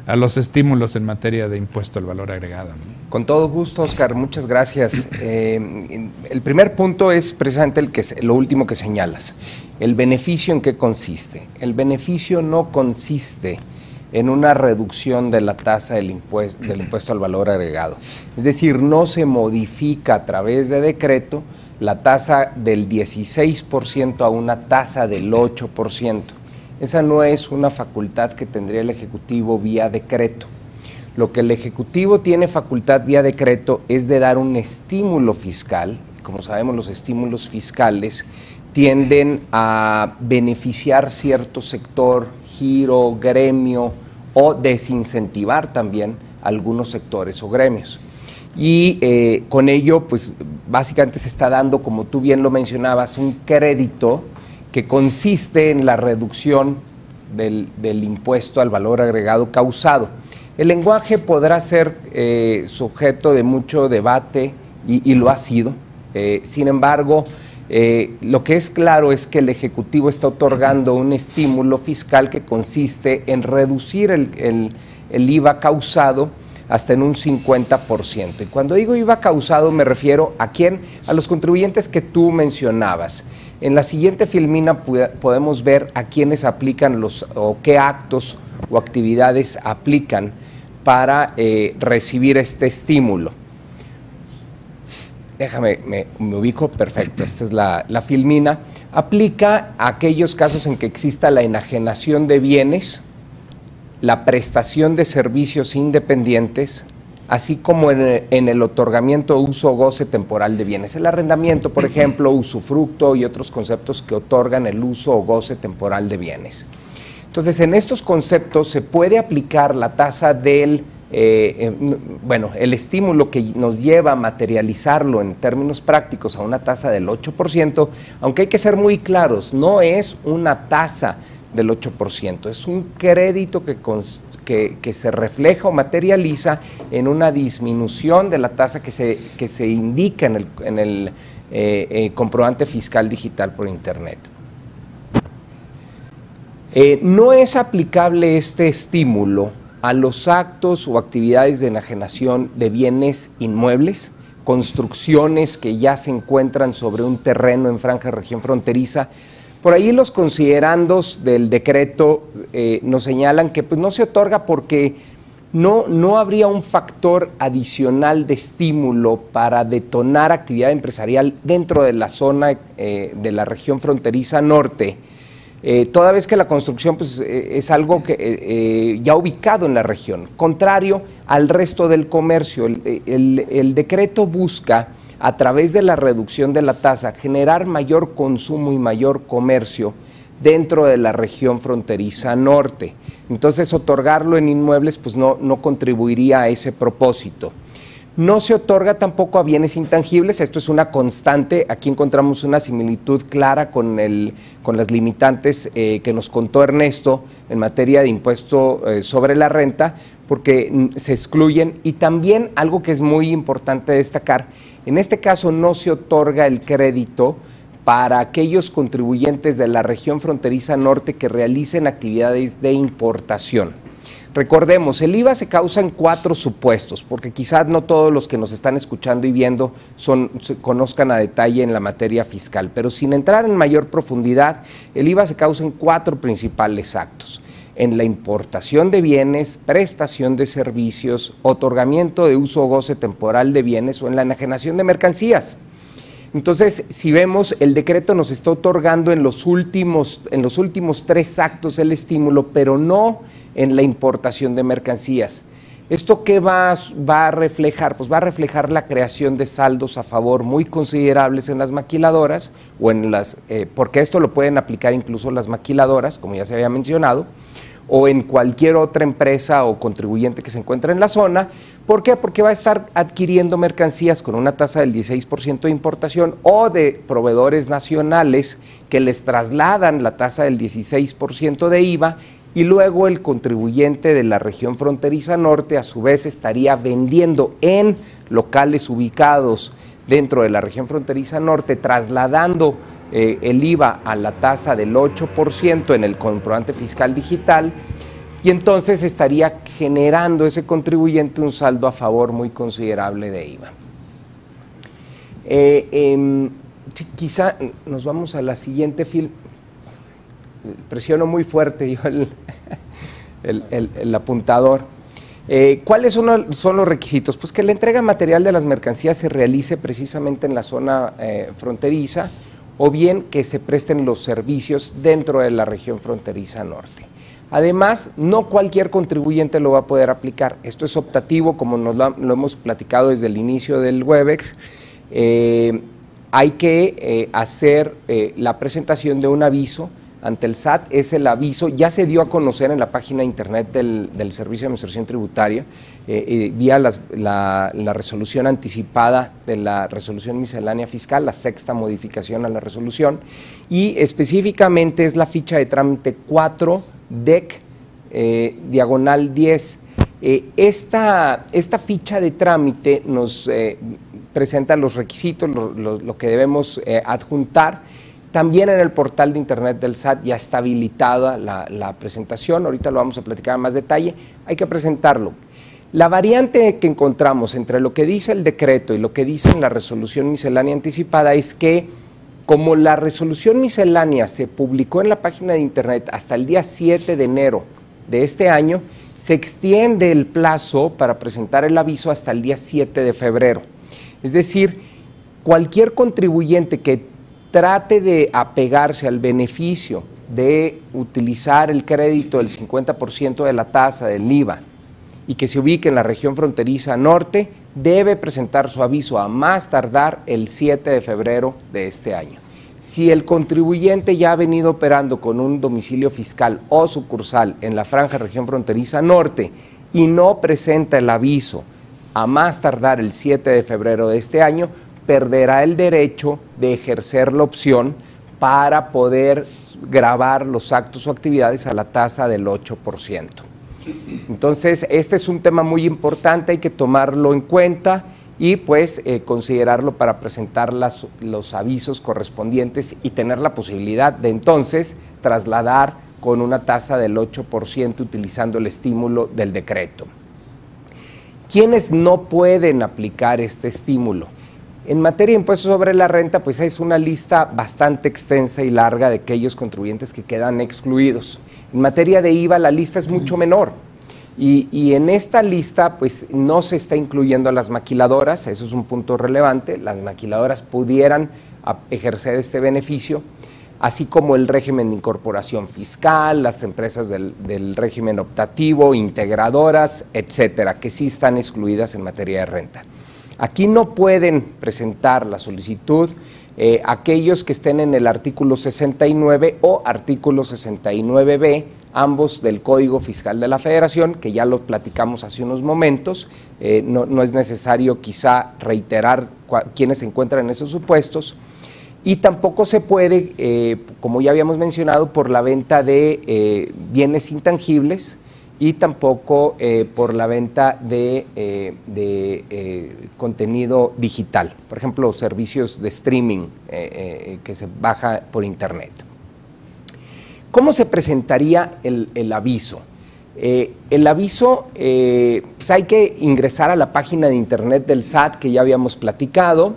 a los estímulos en materia de impuesto al valor agregado, ¿no? Con todo gusto, Oscar, muchas gracias. El primer punto es precisamente lo último que señalas. ¿El beneficio en qué consiste? El beneficio no consiste en una reducción de la tasa del impuesto al valor agregado. Es decir, no se modifica a través de decreto la tasa del 16% a una tasa del 8%. Esa no es una facultad que tendría el Ejecutivo vía decreto. Lo que el Ejecutivo tiene facultad vía decreto es de dar un estímulo fiscal. Como sabemos, los estímulos fiscales tienden a beneficiar cierto sector, giro, gremio, o desincentivar también algunos sectores o gremios. Y con ello, pues básicamente se está dando, como tú bien lo mencionabas, un crédito que consiste en la reducción del impuesto al valor agregado causado. El lenguaje podrá ser sujeto de mucho debate y lo ha sido. Sin embargo, lo que es claro es que el Ejecutivo está otorgando un estímulo fiscal que consiste en reducir el IVA causado hasta en un 50%. Y cuando digo IVA causado me refiero a quién, a los contribuyentes que tú mencionabas. En la siguiente filmina podemos ver a quiénes aplican o qué actos o actividades aplican para recibir este estímulo. Déjame, me ubico, perfecto, esta es la filmina. Aplica a aquellos casos en que exista la enajenación de bienes, la prestación de servicios independientes, así como en el otorgamiento, uso o goce temporal de bienes. El arrendamiento, por ejemplo, usufructo y otros conceptos que otorgan el uso o goce temporal de bienes. Entonces, en estos conceptos se puede aplicar la tasa del el estímulo que nos lleva a materializarlo en términos prácticos a una tasa del 8%, aunque hay que ser muy claros, no es una tasa del 8%, es un crédito que se refleja o materializa en una disminución de la tasa que se indica en el comprobante fiscal digital por Internet. No es aplicable este estímulo a los actos o actividades de enajenación de bienes inmuebles, construcciones que ya se encuentran sobre un terreno en franja de región fronteriza. Por ahí los considerandos del decreto nos señalan que pues, no se otorga porque no habría un factor adicional de estímulo para detonar actividad empresarial dentro de la zona de la región fronteriza norte. Toda vez que la construcción pues, es algo que ya ubicado en la región, contrario al resto del comercio. El decreto busca, a través de la reducción de la tasa, generar mayor consumo y mayor comercio dentro de la región fronteriza norte. Entonces, otorgarlo en inmuebles pues, no contribuiría a ese propósito. No se otorga tampoco a bienes intangibles, esto es una constante. Aquí encontramos una similitud clara con las limitantes que nos contó Ernesto en materia de impuesto sobre la renta, porque se excluyen. Y también algo que es muy importante destacar, en este caso no se otorga el crédito para aquellos contribuyentes de la región fronteriza norte que realicen actividades de importación. Recordemos, el IVA se causa en 4 supuestos, porque quizás no todos los que nos están escuchando y viendo se conozcan a detalle en la materia fiscal, pero sin entrar en mayor profundidad, el IVA se causa en 4 principales actos. en la importación de bienes, prestación de servicios, otorgamiento de uso o goce temporal de bienes o en la enajenación de mercancías. Entonces, si vemos, el decreto nos está otorgando en los últimos 3 actos el estímulo, pero no en la importación de mercancías. ¿Esto qué va a reflejar? Pues va a reflejar la creación de saldos a favor muy considerables en las maquiladoras, o porque esto lo pueden aplicar incluso las maquiladoras, como ya se había mencionado, o en cualquier otra empresa o contribuyente que se encuentre en la zona. ¿Por qué? Porque va a estar adquiriendo mercancías con una tasa del 16% de importación o de proveedores nacionales que les trasladan la tasa del 16% de IVA, y luego el contribuyente de la región fronteriza norte a su vez estaría vendiendo en locales ubicados dentro de la región fronteriza norte, trasladando el IVA a la tasa del 8% en el comprobante fiscal digital, y entonces estaría generando ese contribuyente un saldo a favor muy considerable de IVA. Quizá nos vamos a la siguiente film. Presiono muy fuerte yo el apuntador. ¿Cuáles son los requisitos? Pues que la entrega material de las mercancías se realice precisamente en la zona fronteriza, o bien que se presten los servicios dentro de la región fronteriza norte. Además, no cualquier contribuyente lo va a poder aplicar. Esto es optativo, como lo hemos platicado desde el inicio del Webex. Hay que hacer la presentación de un aviso ante el SAT. Es el aviso, ya se dio a conocer en la página de internet del Servicio de Administración Tributaria, vía la resolución anticipada de la resolución miscelánea fiscal, la 6ª modificación a la resolución, y específicamente es la ficha de trámite 4 DEC diagonal 10. Esta ficha de trámite nos presenta los requisitos, lo que debemos adjuntar. También en el portal de internet del SAT ya está habilitada la presentación, ahorita lo vamos a platicar en más detalle, hay que presentarlo. La variante que encontramos entre lo que dice el decreto y lo que dice en la resolución miscelánea anticipada es que, como la resolución miscelánea se publicó en la página de internet hasta el día 7 de enero de este año, se extiende el plazo para presentar el aviso hasta el día 7 de febrero. Es decir, cualquier contribuyente que trate de apegarse al beneficio de utilizar el crédito del 50% de la tasa del IVA y que se ubique en la región fronteriza norte, debe presentar su aviso a más tardar el 7 de febrero de este año. Si el contribuyente ya ha venido operando con un domicilio fiscal o sucursal en la franja región fronteriza norte y no presenta el aviso a más tardar el 7 de febrero de este año, perderá el derecho de ejercer la opción para poder gravar los actos o actividades a la tasa del 8%. Entonces, este es un tema muy importante, hay que tomarlo en cuenta y pues considerarlo para presentar los avisos correspondientes y tener la posibilidad de entonces trasladar con una tasa del 8% utilizando el estímulo del decreto. ¿Quiénes no pueden aplicar este estímulo? En materia de impuestos sobre la renta, pues es una lista bastante extensa y larga de aquellos contribuyentes que quedan excluidos. En materia de IVA, la lista es mucho menor. Y en esta lista, pues no se está incluyendo a las maquiladoras, eso es un punto relevante. Las maquiladoras pudieran ejercer este beneficio, así como el régimen de incorporación fiscal, las empresas del régimen optativo, integradoras, etcétera, que sí están excluidas en materia de renta. Aquí no pueden presentar la solicitud aquellos que estén en el artículo 69 o artículo 69B, ambos del Código Fiscal de la Federación, que ya lo platicamos hace unos momentos. No es necesario quizá reiterar quiénes se encuentran en esos supuestos. Y tampoco se puede, como ya habíamos mencionado, por la venta de bienes intangibles, y tampoco por la venta de contenido digital, por ejemplo, servicios de streaming que se baja por internet. ¿Cómo se presentaría el aviso? El aviso, pues hay que ingresar a la página de internet del SAT que ya habíamos platicado.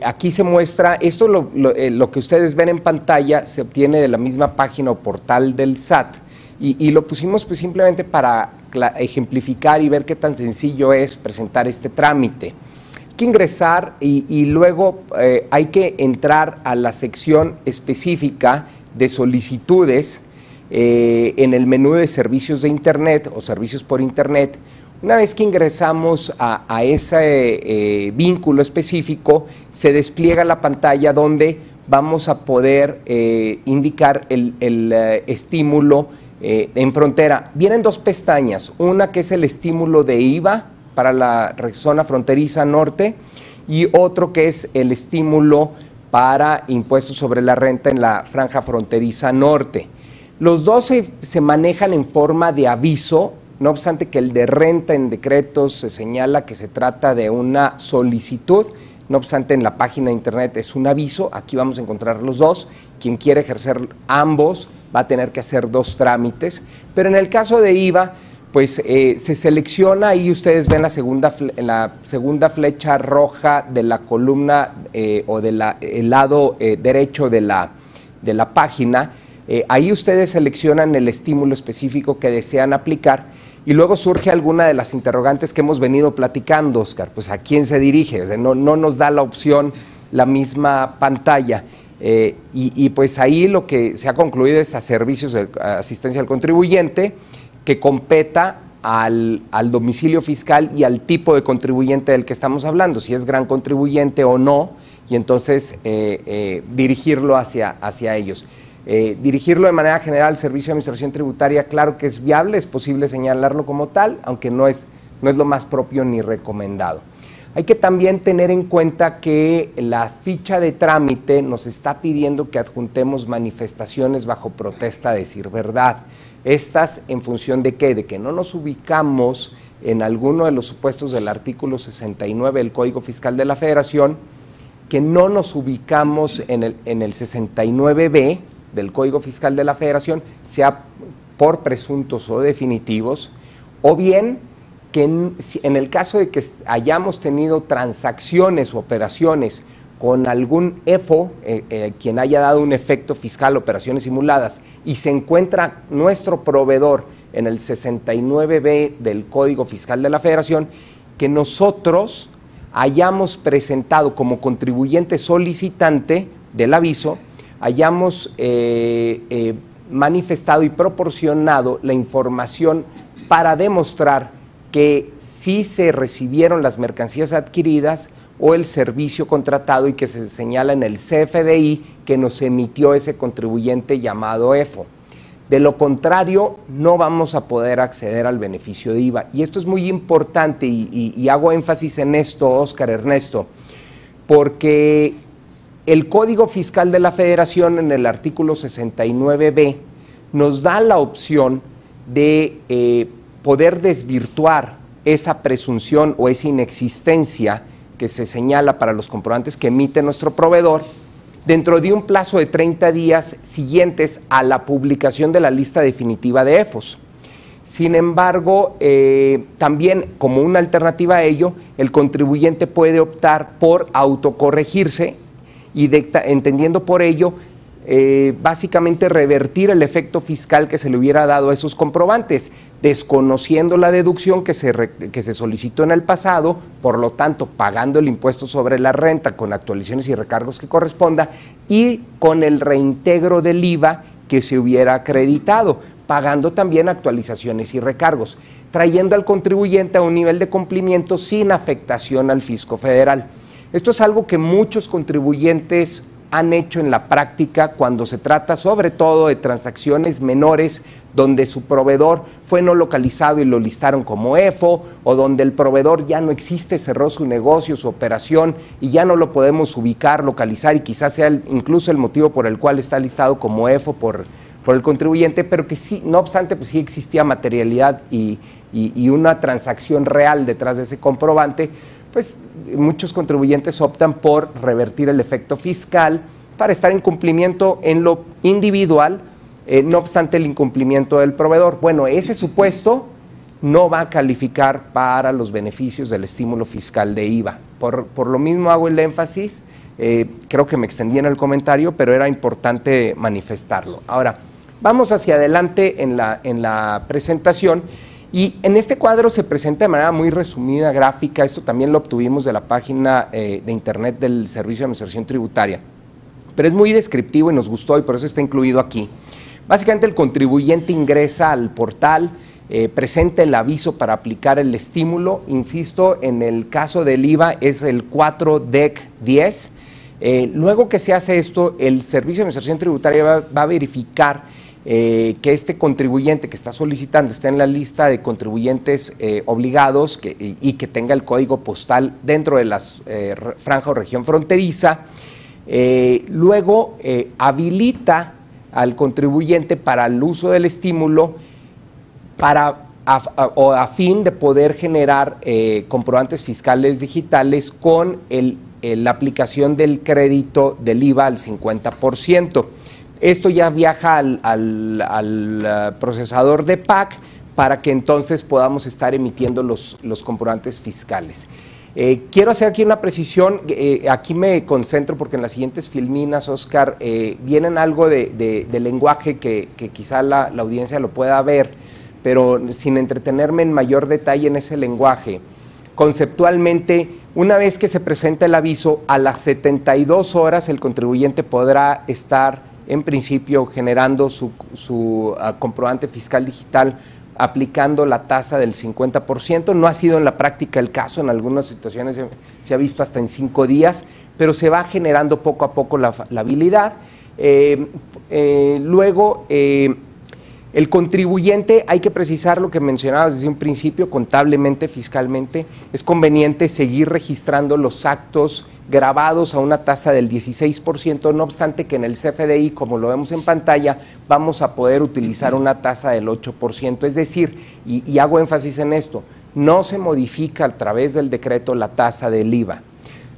Aquí se muestra, esto lo que ustedes ven en pantalla se obtiene de la misma página o portal del SAT. Y lo pusimos pues simplemente para ejemplificar y ver qué tan sencillo es presentar este trámite. Hay que ingresar y luego hay que entrar a la sección específica de solicitudes en el menú de servicios de Internet o servicios por Internet. Una vez que ingresamos a ese vínculo específico, se despliega la pantalla donde vamos a poder indicar el estímulo en frontera. Vienen dos pestañas, una que es el estímulo de IVA para la zona fronteriza norte y otro que es el estímulo para impuestos sobre la renta en la franja fronteriza norte. Los dos se manejan en forma de aviso, no obstante que el de renta en decretos se señala que se trata de una solicitud, no obstante en la página de internet es un aviso. Aquí vamos a encontrar los dos. Quien quiere ejercer ambos va a tener que hacer dos trámites, pero en el caso de IVA, pues se selecciona y ustedes ven en la segunda flecha roja de la columna o del lado derecho de la página. Ahí ustedes seleccionan el estímulo específico que desean aplicar y luego surge alguna de las interrogantes que hemos venido platicando, Oscar. Pues ¿a quién se dirige? O sea, no nos da la opción la misma pantalla. Y pues ahí lo que se ha concluido es a servicios de asistencia al contribuyente que competa al domicilio fiscal y al tipo de contribuyente del que estamos hablando, si es gran contribuyente o no, y entonces dirigirlo hacia ellos. Dirigirlo de manera general al Servicio de Administración Tributaria, claro que es viable, es posible señalarlo como tal, aunque no es lo más propio ni recomendado. Hay que también tener en cuenta que la ficha de trámite nos está pidiendo que adjuntemos manifestaciones bajo protesta de decir verdad. Estas en función de ¿qué? De que no nos ubicamos en alguno de los supuestos del artículo 69 del Código Fiscal de la Federación, que no nos ubicamos en el 69B del Código Fiscal de la Federación, sea por presuntos o definitivos, o bien que en el caso de que hayamos tenido transacciones o operaciones con algún EFO, quien haya dado un efecto fiscal, operaciones simuladas, y se encuentra nuestro proveedor en el 69B del Código Fiscal de la Federación, que nosotros hayamos presentado como contribuyente solicitante del aviso, hayamos manifestado y proporcionado la información para demostrar que sí se recibieron las mercancías adquiridas o el servicio contratado y que se señala en el CFDI que nos emitió ese contribuyente llamado EFO. De lo contrario, no vamos a poder acceder al beneficio de IVA. Y esto es muy importante y hago énfasis en esto, Óscar, Ernesto, porque el Código Fiscal de la Federación en el artículo 69B nos da la opción de poder desvirtuar esa presunción o esa inexistencia que se señala para los comprobantes que emite nuestro proveedor dentro de un plazo de 30 días siguientes a la publicación de la lista definitiva de EFOS. Sin embargo, también como una alternativa a ello, el contribuyente puede optar por autocorregirse y entendiendo por ello básicamente revertir el efecto fiscal que se le hubiera dado a esos comprobantes, desconociendo la deducción que se solicitó en el pasado, por lo tanto pagando el impuesto sobre la renta con actualizaciones y recargos que corresponda y con el reintegro del IVA que se hubiera acreditado, pagando también actualizaciones y recargos, trayendo al contribuyente a un nivel de cumplimiento sin afectación al fisco federal. Esto es algo que muchos contribuyentes han hecho en la práctica cuando se trata sobre todo de transacciones menores donde su proveedor fue no localizado y lo listaron como EFO, o donde el proveedor ya no existe, cerró su negocio, su operación y ya no lo podemos ubicar, localizar y quizás sea incluso el motivo por el cual está listado como EFO por el contribuyente, pero que sí, no obstante, pues sí existía materialidad y una transacción real detrás de ese comprobante. Pues muchos contribuyentes optan por revertir el efecto fiscal para estar en cumplimiento en lo individual, no obstante el incumplimiento del proveedor. Bueno, ese supuesto no va a calificar para los beneficios del estímulo fiscal de IVA. Por lo mismo hago el énfasis, creo que me extendí en el comentario, pero era importante manifestarlo. Ahora, Vamos hacia adelante en la presentación. Y en este cuadro se presenta de manera muy resumida, gráfica. Esto también lo obtuvimos de la página de internet del Servicio de Administración Tributaria, pero es muy descriptivo y nos gustó y por eso está incluido aquí. Básicamente el contribuyente ingresa al portal, presenta el aviso para aplicar el estímulo. Insisto, en el caso del IVA es el 4DEC10. Luego que se hace esto, el Servicio de Administración Tributaria va a verificar que este contribuyente que está solicitando está en la lista de contribuyentes obligados y que tenga el código postal dentro de la franja o región fronteriza. Luego habilita al contribuyente para el uso del estímulo a fin de poder generar comprobantes fiscales digitales con la aplicación del crédito del IVA al 50%. Esto ya viaja al procesador de PAC para que entonces podamos estar emitiendo los comprobantes fiscales. Quiero hacer aquí una precisión, aquí me concentro porque en las siguientes filminas, Oscar, vienen algo de lenguaje que quizá la audiencia lo pueda ver, pero sin entretenerme en mayor detalle en ese lenguaje. Conceptualmente, una vez que se presenta el aviso, a las 72 horas el contribuyente podrá estar en principio generando su comprobante fiscal digital aplicando la tasa del 50%. No ha sido en la práctica el caso, en algunas situaciones se ha visto hasta en 5 días, pero se va generando poco a poco la habilidad. Luego, el contribuyente, hay que precisar lo que mencionabas desde un principio, contablemente, fiscalmente, es conveniente seguir registrando los actos grabados a una tasa del 16%, no obstante que en el CFDI, como lo vemos en pantalla, vamos a poder utilizar una tasa del 8%, es decir, y hago énfasis en esto, no se modifica a través del decreto la tasa del IVA,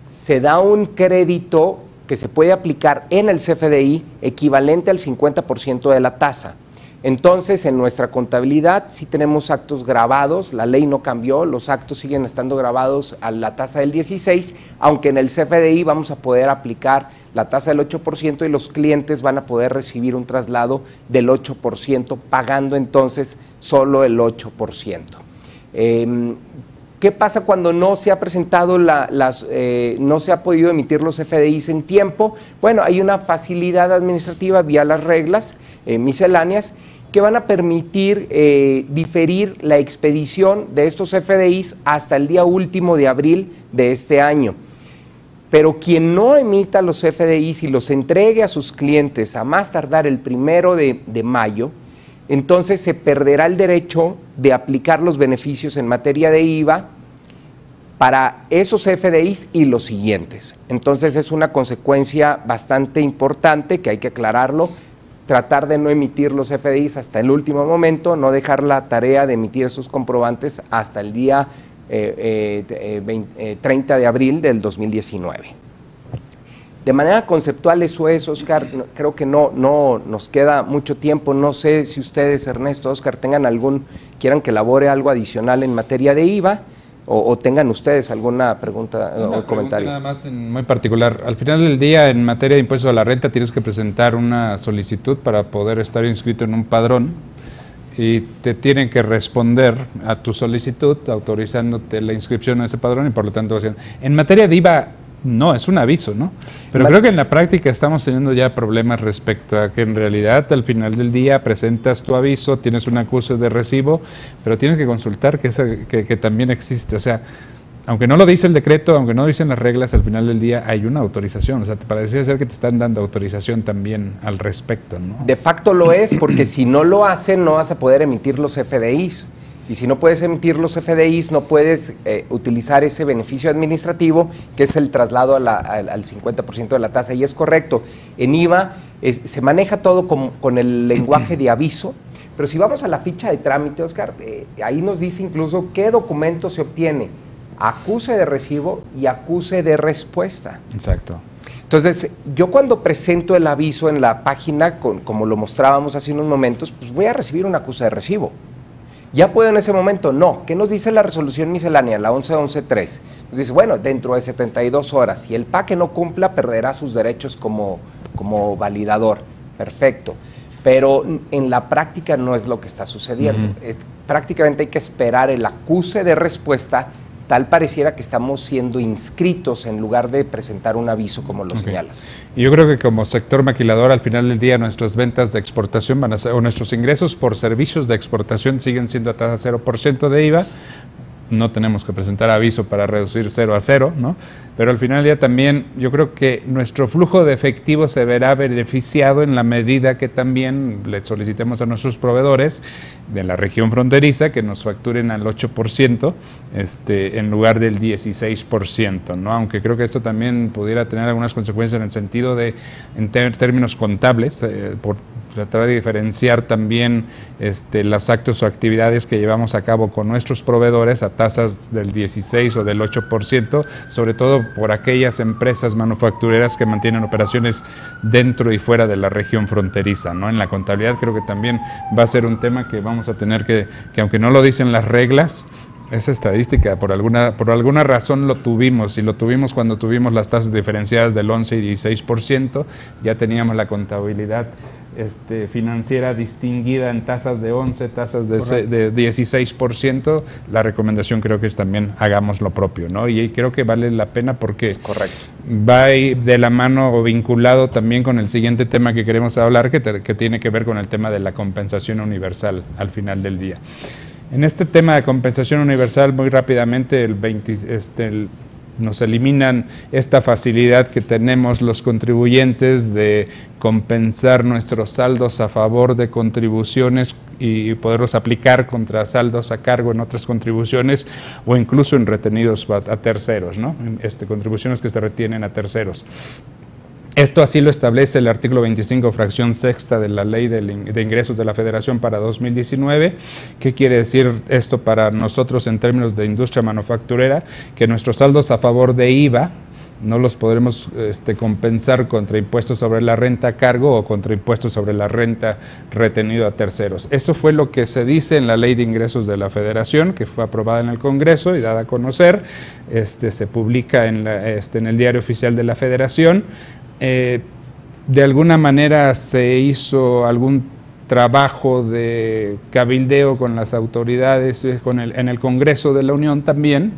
se da un crédito que se puede aplicar en el CFDI equivalente al 50% de la tasa. Entonces, en nuestra contabilidad sí tenemos actos grabados, la ley no cambió, los actos siguen estando grabados a la tasa del 16%, aunque en el CFDI vamos a poder aplicar la tasa del 8% y los clientes van a poder recibir un traslado del 8%, pagando entonces solo el 8%. ¿Qué pasa cuando no se ha presentado no se ha podido emitir los FDIs en tiempo? Bueno, hay una facilidad administrativa vía las reglas misceláneas que van a permitir diferir la expedición de estos FDIs hasta el día último de abril de este año. Pero quien no emita los FDIs y los entregue a sus clientes a más tardar el 1 de mayo, entonces se perderá el derecho de aplicar los beneficios en materia de IVA para esos FDIs y los siguientes. Entonces es una consecuencia bastante importante que hay que aclararlo, tratar de no emitir los FDIs hasta el último momento, no dejar la tarea de emitir esos comprobantes hasta el día 30 de abril del 2019. De manera conceptual eso es, Oscar, creo que no nos queda mucho tiempo, no sé si ustedes, Ernesto, Oscar, quieran que elabore algo adicional en materia de IVA o tengan ustedes alguna pregunta o comentario. Nada más muy particular, al final del día en materia de impuestos a la renta tienes que presentar una solicitud para poder estar inscrito en un padrón y te tienen que responder a tu solicitud autorizándote la inscripción a ese padrón y por lo tanto, en materia de IVA no, es un aviso, ¿no? Pero creo que en la práctica estamos teniendo ya problemas respecto a que en realidad al final del día presentas tu aviso, tienes un acuse de recibo, pero tienes que consultar que también existe. O sea, aunque no lo dice el decreto, aunque no dicen las reglas, al final del día hay una autorización. O sea, te parece ser que te están dando autorización también al respecto, ¿no? De facto lo es, porque si no lo hacen no vas a poder emitir los FDIs. Y si no puedes emitir los FDIs, no puedes utilizar ese beneficio administrativo, que es el traslado al 50% de la tasa. Y es correcto, en IVA se maneja todo con el lenguaje de aviso, pero si vamos a la ficha de trámite, Oscar, ahí nos dice incluso qué documento se obtiene, acuse de recibo y acuse de respuesta. Exacto. Entonces, yo cuando presento el aviso en la página, como lo mostrábamos hace unos momentos, pues voy a recibir un acuse de recibo. ¿Ya puedo en ese momento? No. ¿Qué nos dice la resolución miscelánea, la 11.11.3? Nos dice, bueno, dentro de 72 horas, si el PAC no cumpla, perderá sus derechos como validador. Perfecto. pero en la práctica no es lo que está sucediendo. Prácticamente hay que esperar el acuse de respuesta. Tal pareciera que estamos siendo inscritos en lugar de presentar un aviso como lo señalas. Y yo creo que como sector maquilador, al final del día, nuestras ventas de exportación van a ser, o nuestros ingresos por servicios de exportación siguen siendo a tasa 0% de IVA. No tenemos que presentar aviso para reducir 0 a 0, ¿no? Pero al final ya también yo creo que nuestro flujo de efectivo se verá beneficiado en la medida que también le solicitemos a nuestros proveedores de la región fronteriza que nos facturen al 8% en lugar del 16%, ¿no? Aunque creo que esto también pudiera tener algunas consecuencias en el sentido de, en términos contables, por tratar de diferenciar también los actos o actividades que llevamos a cabo con nuestros proveedores a tasas del 16 o del 8%, sobre todo por aquellas empresas manufactureras que mantienen operaciones dentro y fuera de la región fronteriza, ¿no? En la contabilidad creo que también va a ser un tema que vamos a tener que aunque no lo dicen las reglas, esa estadística por alguna razón lo tuvimos, y lo tuvimos cuando tuvimos las tasas diferenciadas del 11 y 16%, ya teníamos la contabilidad financiera distinguida en tasas de 11, tasas de 16%, la recomendación creo que es también hagamos lo propio, ¿no? Y creo que vale la pena porque es correcto. Va de la mano o vinculado también con el siguiente tema que queremos hablar, que tiene que ver con el tema de la compensación universal al final del día. En este tema de compensación universal, muy rápidamente, nos eliminan esta facilidad que tenemos los contribuyentes de compensar nuestros saldos a favor de contribuciones y poderlos aplicar contra saldos a cargo en otras contribuciones o incluso en retenidos a terceros, ¿no? Contribuciones que se retienen a terceros. Esto así lo establece el artículo 25, fracción sexta de la Ley de Ingresos de la Federación para 2019. ¿Qué quiere decir esto para nosotros en términos de industria manufacturera? Que nuestros saldos a favor de IVA no los podremos compensar contra impuestos sobre la renta a cargo o contra impuestos sobre la renta retenido a terceros. Eso fue lo que se dice en la Ley de Ingresos de la Federación, que fue aprobada en el Congreso y dada a conocer. Se publica en el Diario Oficial de la Federación. De alguna manera se hizo algún trabajo de cabildeo con las autoridades, en el Congreso de la Unión también,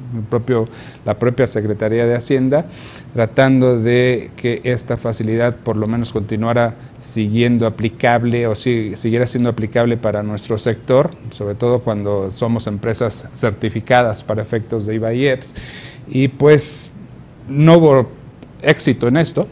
la propia Secretaría de Hacienda, tratando de que esta facilidad por lo menos continuara siguiendo aplicable o siguiera siendo aplicable para nuestro sector, sobre todo cuando somos empresas certificadas para efectos de IVA y EPS, y pues no hubo éxito en esto.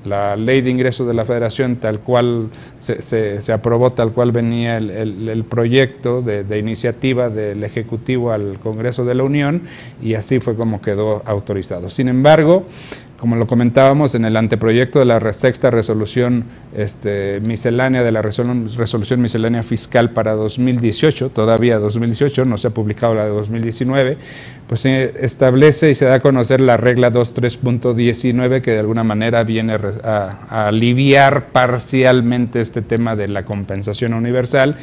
La Ley de Ingresos de la Federación, tal cual se aprobó, tal cual venía el proyecto de iniciativa del Ejecutivo al Congreso de la Unión, y así fue como quedó autorizado. Sin embargo, como lo comentábamos en el anteproyecto de la sexta resolución miscelánea, de la resolución miscelánea fiscal para 2018, todavía 2018, no se ha publicado la de 2019, pues se establece y se da a conocer la regla 23.19, que de alguna manera viene a aliviar parcialmente este tema de la compensación universal,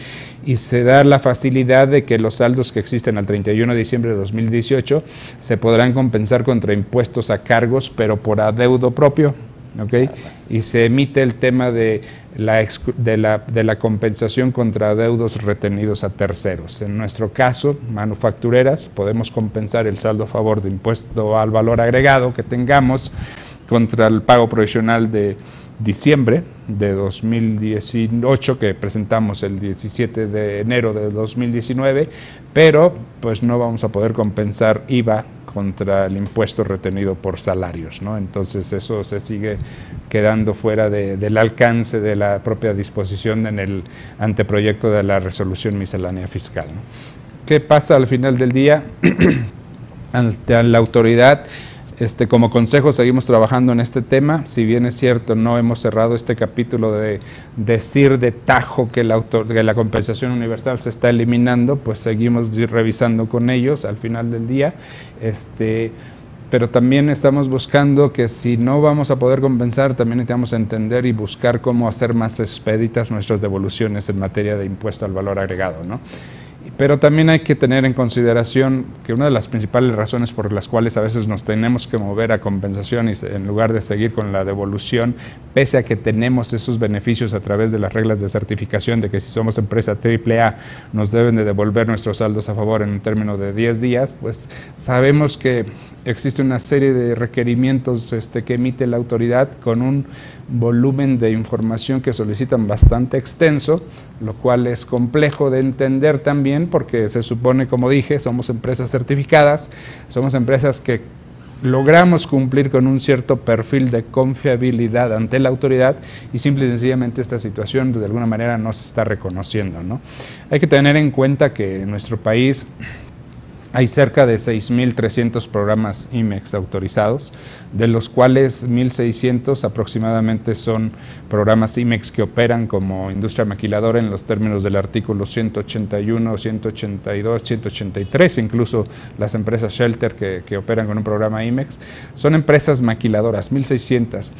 y se da la facilidad de que los saldos que existen al 31 de diciembre de 2018 se podrán compensar contra impuestos a cargos, pero por adeudo propio, ¿okay? Y se emite el tema de la compensación contra adeudos retenidos a terceros. En nuestro caso, manufactureras, podemos compensar el saldo a favor de impuesto al valor agregado que tengamos contra el pago provisional de diciembre de 2018 que presentamos el 17 de enero de 2019, pero pues no vamos a poder compensar IVA contra el impuesto retenido por salarios, ¿no? Entonces eso se sigue quedando fuera del alcance de la propia disposición en el anteproyecto de la resolución miscelánea fiscal, ¿no? ¿Qué pasa al final del día? Ante la autoridad, como consejo seguimos trabajando en este tema. Si bien es cierto, no hemos cerrado este capítulo de decir de tajo que la compensación universal se está eliminando, pues seguimos revisando con ellos al final del día. Pero también estamos buscando que si no vamos a poder compensar, también necesitamos entender y buscar cómo hacer más expeditas nuestras devoluciones en materia de impuesto al valor agregado, ¿no? Pero también hay que tener en consideración que una de las principales razones por las cuales a veces nos tenemos que mover a compensaciones en lugar de seguir con la devolución, pese a que tenemos esos beneficios a través de las reglas de certificación de que si somos empresa AAA nos deben de devolver nuestros saldos a favor en un término de 10 días, pues sabemos que existe una serie de requerimientos que emite la autoridad con un volumen de información que solicitan bastante extenso, lo cual es complejo de entender también porque se supone, como dije, somos empresas certificadas, somos empresas que logramos cumplir con un cierto perfil de confiabilidad ante la autoridad y simple y sencillamente esta situación de alguna manera no se está reconociendo, ¿no? Hay que tener en cuenta que en nuestro país hay cerca de 6.300 programas IMEX autorizados, de los cuales 1.600 aproximadamente son programas IMEX que operan como industria maquiladora en los términos del artículo 181, 182, 183, incluso las empresas Shelter que operan con un programa IMEX, son empresas maquiladoras, 1.600.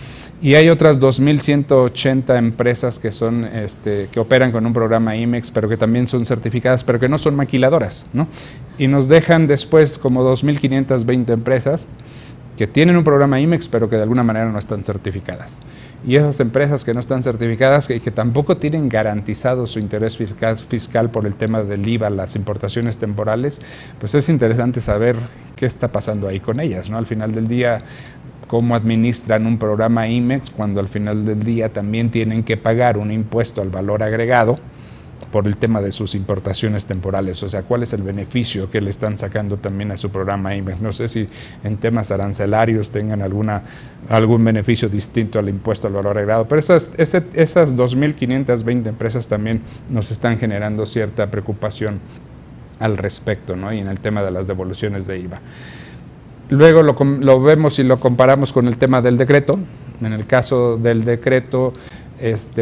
Y hay otras 2.180 empresas que son que operan con un programa IMEX, pero que también son certificadas, pero que no son maquiladoras, ¿no? Y nos dejan después como 2.520 empresas que tienen un programa IMEX, pero que de alguna manera no están certificadas. Y esas empresas que no están certificadas y que tampoco tienen garantizado su interés fiscal por el tema del IVA, las importaciones temporales, pues es interesante saber qué está pasando ahí con ellas, ¿no? Al final del día, cómo administran un programa IMEX cuando al final del día también tienen que pagar un impuesto al valor agregado por el tema de sus importaciones temporales, o sea, cuál es el beneficio que le están sacando también a su programa IMEX. No sé si en temas arancelarios tengan algún beneficio distinto al impuesto al valor agregado, pero esas 2.520 empresas también nos están generando cierta preocupación al respecto, ¿no? Y en el tema de las devoluciones de IVA. Luego lo vemos y lo comparamos con el tema del decreto. En el caso del decreto,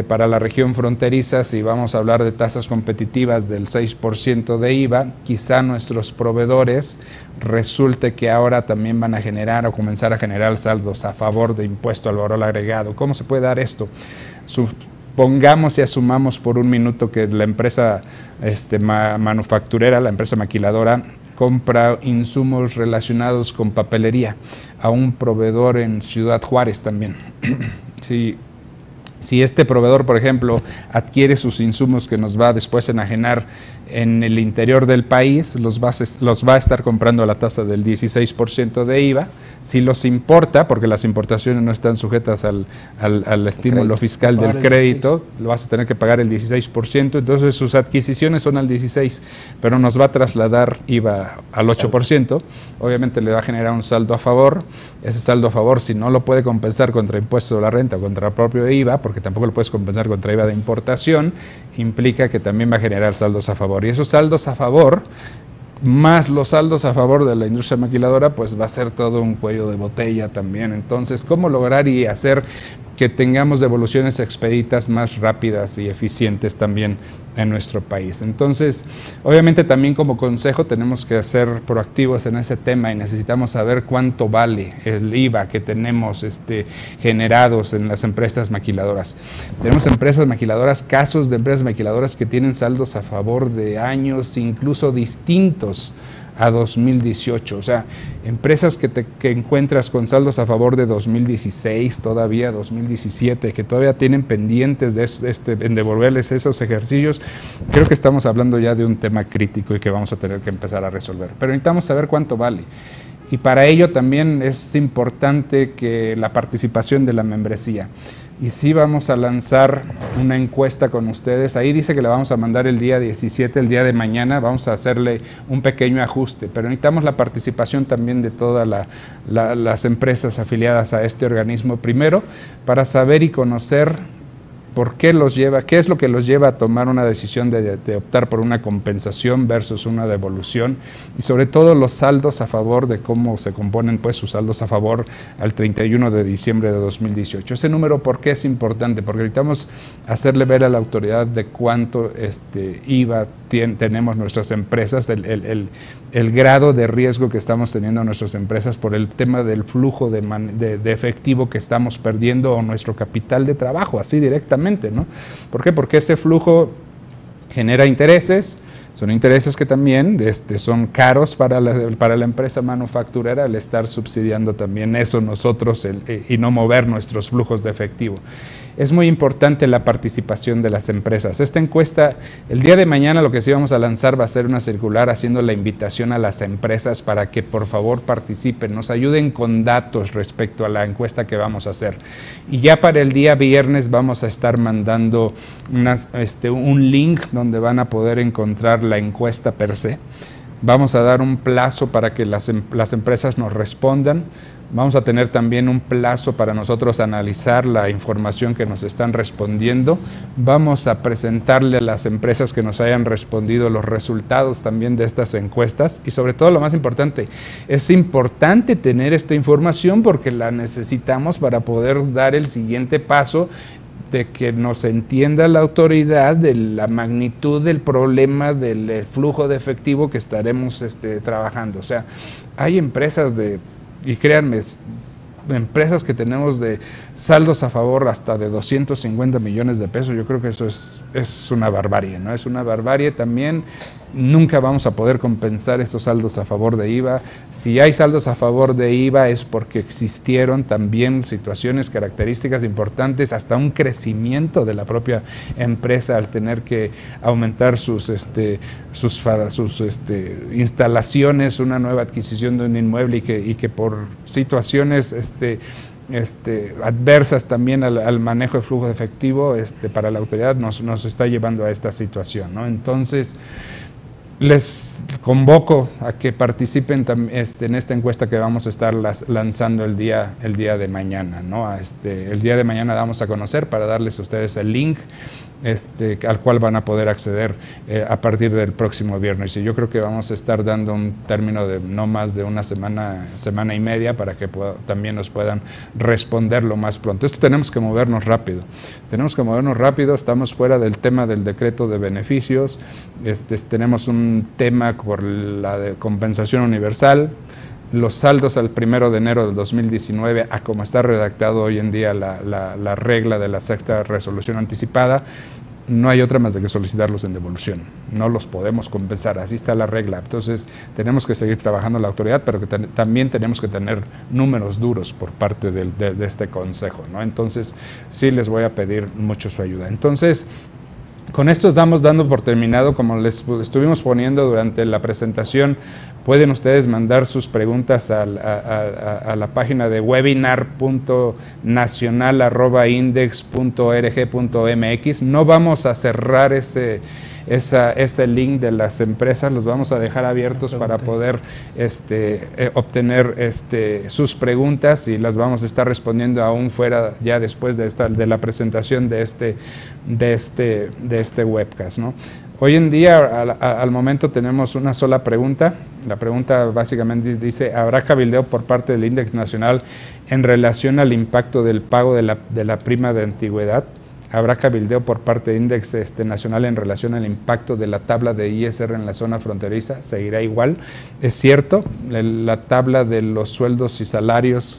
para la región fronteriza, si vamos a hablar de tasas competitivas del 6% de IVA, quizá nuestros proveedores resulte que ahora también van a generar o comenzar a generar saldos a favor de impuesto al valor agregado. ¿Cómo se puede dar esto? Supongamos y asumamos por un minuto que la empresa manufacturera, la empresa maquiladora, compra insumos relacionados con papelería a un proveedor en Ciudad Juárez también. Si este proveedor, por ejemplo, adquiere sus insumos que nos va después a enajenar en el interior del país, los va a estar comprando a la tasa del 16% de IVA. Si los importa, porque las importaciones no están sujetas al estímulo fiscal del crédito, lo vas a tener que pagar el 16%, entonces sus adquisiciones son al 16%, pero nos va a trasladar IVA al 8%, obviamente le va a generar un saldo a favor. Ese saldo a favor, si no lo puede compensar contra impuesto de la renta o contra el propio IVA, porque tampoco lo puedes compensar contra IVA de importación, implica que también va a generar saldos a favor. Y esos saldos a favor, más los saldos a favor de la industria maquiladora, pues va a ser todo un cuello de botella también. Entonces, ¿cómo lograr y hacer que tengamos devoluciones expeditas más rápidas y eficientes también en nuestro país? Entonces, obviamente también como consejo tenemos que ser proactivos en ese tema y necesitamos saber cuánto vale el IVA que tenemos generados en las empresas maquiladoras. Tenemos empresas maquiladoras, casos de empresas maquiladoras que tienen saldos a favor de años incluso distintos a 2018, o sea, empresas que encuentras con saldos a favor de 2016, todavía 2017, que todavía tienen pendientes en devolverles esos ejercicios. Creo que estamos hablando ya de un tema crítico y que vamos a tener que empezar a resolver, pero necesitamos saber cuánto vale. Y para ello también es importante que la participación de la membresía. Y sí vamos a lanzar una encuesta con ustedes. Ahí dice que la vamos a mandar el día 17, el día de mañana. Vamos a hacerle un pequeño ajuste, pero necesitamos la participación también de todas las empresas afiliadas a este organismo, primero, para saber y conocer ¿por qué qué es lo que los lleva a tomar una decisión de optar por una compensación versus una devolución? Y sobre todo los saldos a favor, de cómo se componen pues sus saldos a favor al 31 de diciembre de 2018. Ese número, ¿por qué es importante? Porque necesitamos hacerle ver a la autoridad de cuánto IVA tenemos nuestras empresas, el grado de riesgo que estamos teniendo nuestras empresas por el tema del flujo de efectivo que estamos perdiendo o nuestro capital de trabajo, así directamente, ¿no? ¿Por qué? Porque ese flujo genera intereses, Son intereses que también son caros para la empresa manufacturera al estar subsidiando también eso nosotros y no mover nuestros flujos de efectivo. Es muy importante la participación de las empresas. Esta encuesta, el día de mañana lo que sí vamos a lanzar va a ser una circular haciendo la invitación a las empresas para que por favor participen, nos ayuden con datos respecto a la encuesta que vamos a hacer. Y ya para el día viernes vamos a estar mandando un link donde van a poder encontrar la encuesta per se. Vamos a dar un plazo para que las empresas nos respondan. Vamos a tener también un plazo para nosotros analizar la información que nos están respondiendo. Vamos a presentarle a las empresas que nos hayan respondido los resultados también de estas encuestas. Y sobre todo, lo más importante, es importante tener esta información porque la necesitamos para poder dar el siguiente paso de que nos entienda la autoridad de la magnitud del problema del flujo de efectivo que estaremos trabajando. O sea, hay empresas y créanme, empresas que tenemos de saldos a favor hasta de 250 millones de pesos. Yo creo que eso es una barbarie, ¿no? Es una barbarie también. Nunca vamos a poder compensar esos saldos a favor de IVA. Si hay saldos a favor de IVA es porque existieron también situaciones, características importantes, hasta un crecimiento de la propia empresa al tener que aumentar sus instalaciones, una nueva adquisición de un inmueble y que por situaciones adversas también al manejo de flujo de efectivo para la autoridad nos está llevando a esta situación, ¿no? Entonces, les convoco a que participen en esta encuesta que vamos a estar lanzando el día de mañana, ¿no? El día de mañana vamos a conocer para darles a ustedes el link al cual van a poder acceder a partir del próximo viernes. Y yo creo que vamos a estar dando un término de no más de una semana y media para que también nos puedan responder lo más pronto. Esto tenemos que movernos rápido. Estamos fuera del tema del decreto de beneficios. Tenemos un tema por la de compensación universal. Los saldos al 1 de enero del 2019, a como está redactado hoy en día la regla de la sexta resolución anticipada, no hay otra más de que solicitarlos en devolución. No los podemos compensar, así está la regla. Entonces tenemos que seguir trabajando la autoridad, pero que también tenemos que tener números duros por parte de este consejo, ¿no? Entonces sí les voy a pedir mucho su ayuda. Entonces, con esto estamos dando por terminado, como les estuvimos poniendo durante la presentación. Pueden ustedes mandar sus preguntas a la página de webinar.nacional@index.org.mx. No vamos a cerrar ese link de las empresas, los vamos a dejar abiertos para poder obtener sus preguntas y las vamos a estar respondiendo aún fuera, ya después de la presentación de este webcast, ¿no? Hoy en día, al momento, tenemos una sola pregunta. La pregunta básicamente dice: ¿habrá cabildeo por parte del Índex Nacional en relación al impacto del pago de la prima de antigüedad? ¿Habrá cabildeo por parte del Índex Nacional en relación al impacto de la tabla de ISR en la zona fronteriza? ¿Seguirá igual? Es cierto, la tabla de los sueldos y salarios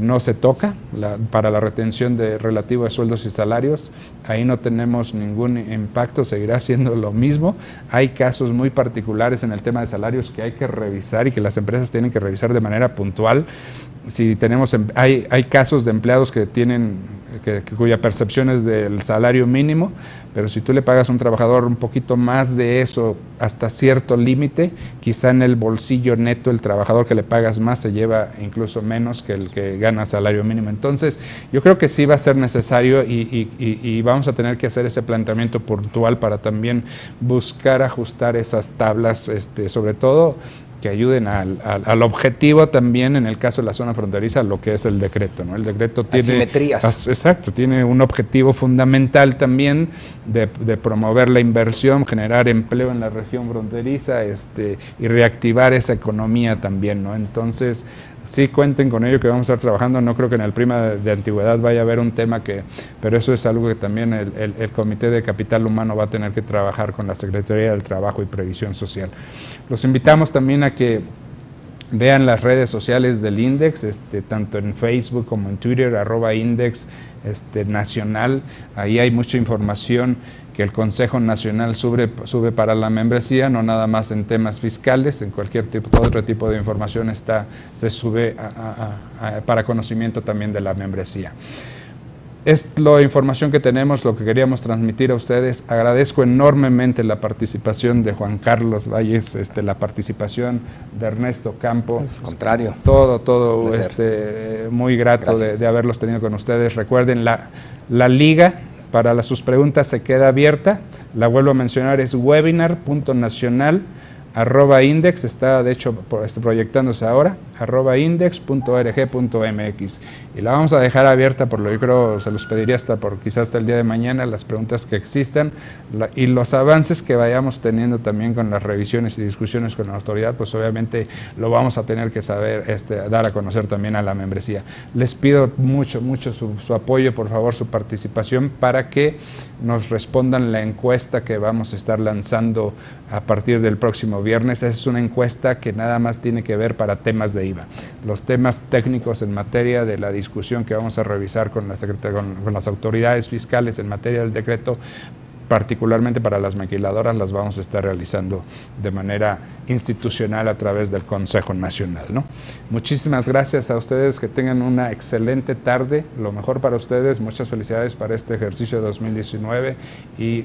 no se toca para la retención relativo a sueldos y salarios. Ahí no tenemos ningún impacto, seguirá siendo lo mismo. Hay casos muy particulares en el tema de salarios que hay que revisar y que las empresas tienen que revisar de manera puntual. Si hay casos de empleados que cuya percepción es del salario mínimo, pero si tú le pagas a un trabajador un poquito más de eso hasta cierto límite, quizá en el bolsillo neto el trabajador que le pagas más se lleva incluso menos que el que gana salario mínimo. Entonces, yo creo que sí va a ser necesario y vamos a tener que hacer ese planteamiento puntual para también buscar ajustar esas tablas, sobre todo que ayuden al objetivo también, en el caso de la zona fronteriza, lo que es el decreto, ¿no? El decreto tiene asimetrías. Exacto, tiene un objetivo fundamental también de promover la inversión, generar empleo en la región fronteriza, y reactivar esa economía también, ¿no? Entonces, sí, cuenten con ello, que vamos a estar trabajando. No creo que en el prima de antigüedad vaya a haber un tema pero eso es algo que también el Comité de Capital Humano va a tener que trabajar con la Secretaría del Trabajo y Previsión Social. Los invitamos también a que vean las redes sociales del Index, tanto en Facebook como en Twitter, @Index Nacional. Ahí hay mucha información que el Consejo Nacional sube para la membresía, no nada más en temas fiscales, en cualquier tipo, todo otro tipo de información se sube para conocimiento también de la membresía. Es la información que tenemos, lo que queríamos transmitir a ustedes. Agradezco enormemente la participación de Juan Carlos Valles, la participación de Ernesto Campo. Al contrario. Todo muy grato de haberlos tenido con ustedes. Recuerden, la liga para sus preguntas se queda abierta. La vuelvo a mencionar, es webinar.nacional@index, está de hecho proyectándose ahora, @index.org.mx, y la vamos a dejar abierta, por lo que creo, se los pediría quizás hasta el día de mañana, las preguntas que existan y los avances que vayamos teniendo también con las revisiones y discusiones con la autoridad, pues obviamente lo vamos a tener que saber, dar a conocer también a la membresía. Les pido mucho su apoyo, por favor, su participación, para que nos respondan la encuesta que vamos a estar lanzando a partir del próximo viernes. Esa es una encuesta que nada más tiene que ver para temas de IVA. Los temas técnicos en materia de la discusión que vamos a revisar con las autoridades fiscales en materia del decreto, particularmente para las maquiladoras, las vamos a estar realizando de manera institucional a través del Consejo Nacional, ¿no? Muchísimas gracias a ustedes, que tengan una excelente tarde, lo mejor para ustedes, muchas felicidades para este ejercicio de 2019 y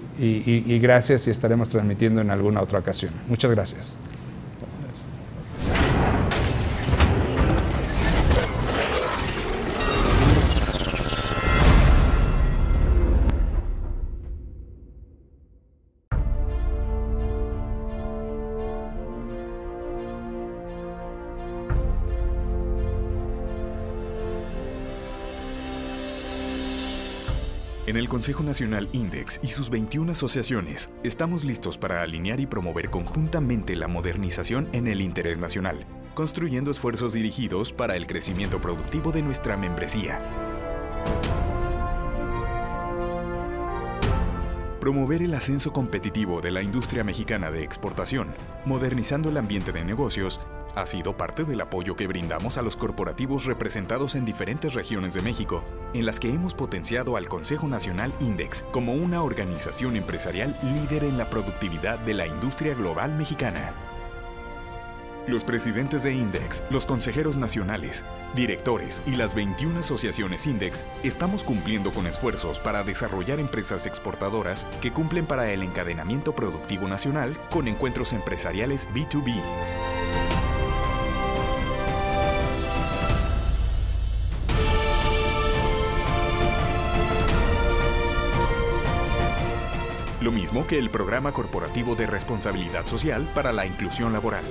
gracias, y estaremos transmitiendo en alguna otra ocasión. Muchas gracias. En el Consejo Nacional INDEX y sus 21 asociaciones, estamos listos para alinear y promover conjuntamente la modernización en el interés nacional, construyendo esfuerzos dirigidos para el crecimiento productivo de nuestra membresía. Promover el ascenso competitivo de la industria mexicana de exportación, modernizando el ambiente de negocios, ha sido parte del apoyo que brindamos a los corporativos representados en diferentes regiones de México, en las que hemos potenciado al Consejo Nacional INDEX como una organización empresarial líder en la productividad de la industria global mexicana. Los presidentes de INDEX, los consejeros nacionales, directores y las 21 asociaciones INDEX estamos cumpliendo con esfuerzos para desarrollar empresas exportadoras que cumplen para el encadenamiento productivo nacional con encuentros empresariales B2B. Lo mismo que el Programa Corporativo de Responsabilidad Social para la Inclusión Laboral.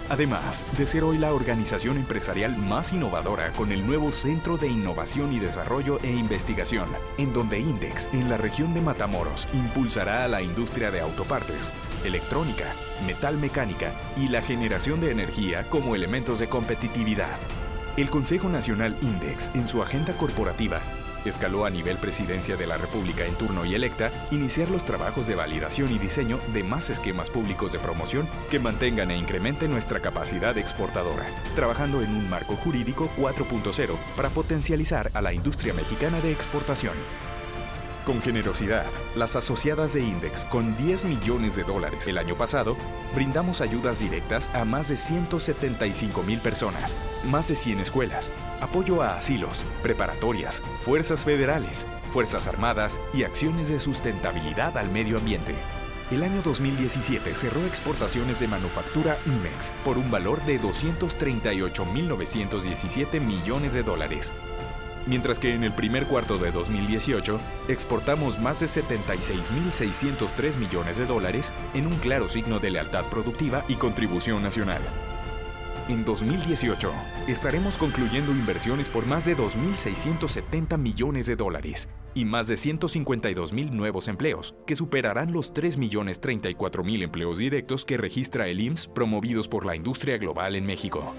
Además de ser hoy la organización empresarial más innovadora con el nuevo Centro de Innovación y Desarrollo e Investigación, en donde INDEX, en la región de Matamoros, impulsará a la industria de autopartes, electrónica, metal mecánica y la generación de energía como elementos de competitividad. El Consejo Nacional INDEX, en su agenda corporativa, escaló a nivel Presidencia de la República en turno y electa iniciar los trabajos de validación y diseño de más esquemas públicos de promoción que mantengan e incrementen nuestra capacidad exportadora, trabajando en un marco jurídico 4.0 para potencializar a la industria mexicana de exportación. Con generosidad, las asociadas de INDEX, con $10 millones el año pasado, brindamos ayudas directas a más de 175,000 personas, más de 100 escuelas, apoyo a asilos, preparatorias, fuerzas federales, fuerzas armadas y acciones de sustentabilidad al medio ambiente. El año 2017 cerró exportaciones de manufactura IMEX por un valor de $238,917 millones. Mientras que en el primer cuarto de 2018 exportamos más de $76,603 millones en un claro signo de lealtad productiva y contribución nacional. En 2018 estaremos concluyendo inversiones por más de $2,670 millones y más de 152,000 nuevos empleos, que superarán los 3,034,000 empleos directos que registra el IMSS promovidos por la industria global en México.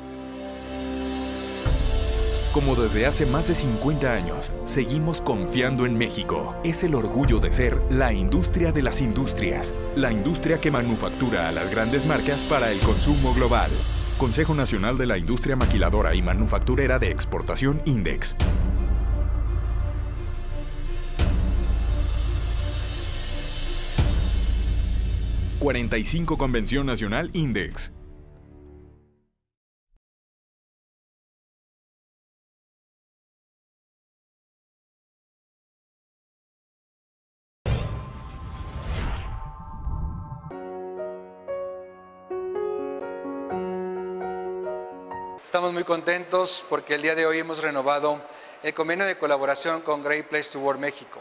Como desde hace más de 50 años, seguimos confiando en México. Es el orgullo de ser la industria de las industrias, la industria que manufactura a las grandes marcas para el consumo global. Consejo Nacional de la Industria Maquiladora y Manufacturera de Exportación INDEX. 45 Convención Nacional INDEX. Estamos muy contentos porque el día de hoy hemos renovado el convenio de colaboración con Great Place to Work México,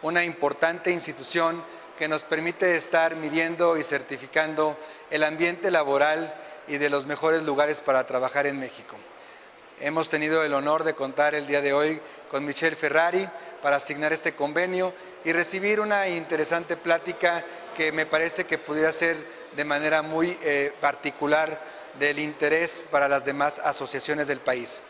una importante institución que nos permite estar midiendo y certificando el ambiente laboral y de los mejores lugares para trabajar en México. Hemos tenido el honor de contar el día de hoy con Michelle Ferrari para asignar este convenio y recibir una interesante plática que me parece que pudiera ser de manera muy particular del interés para las demás asociaciones del país.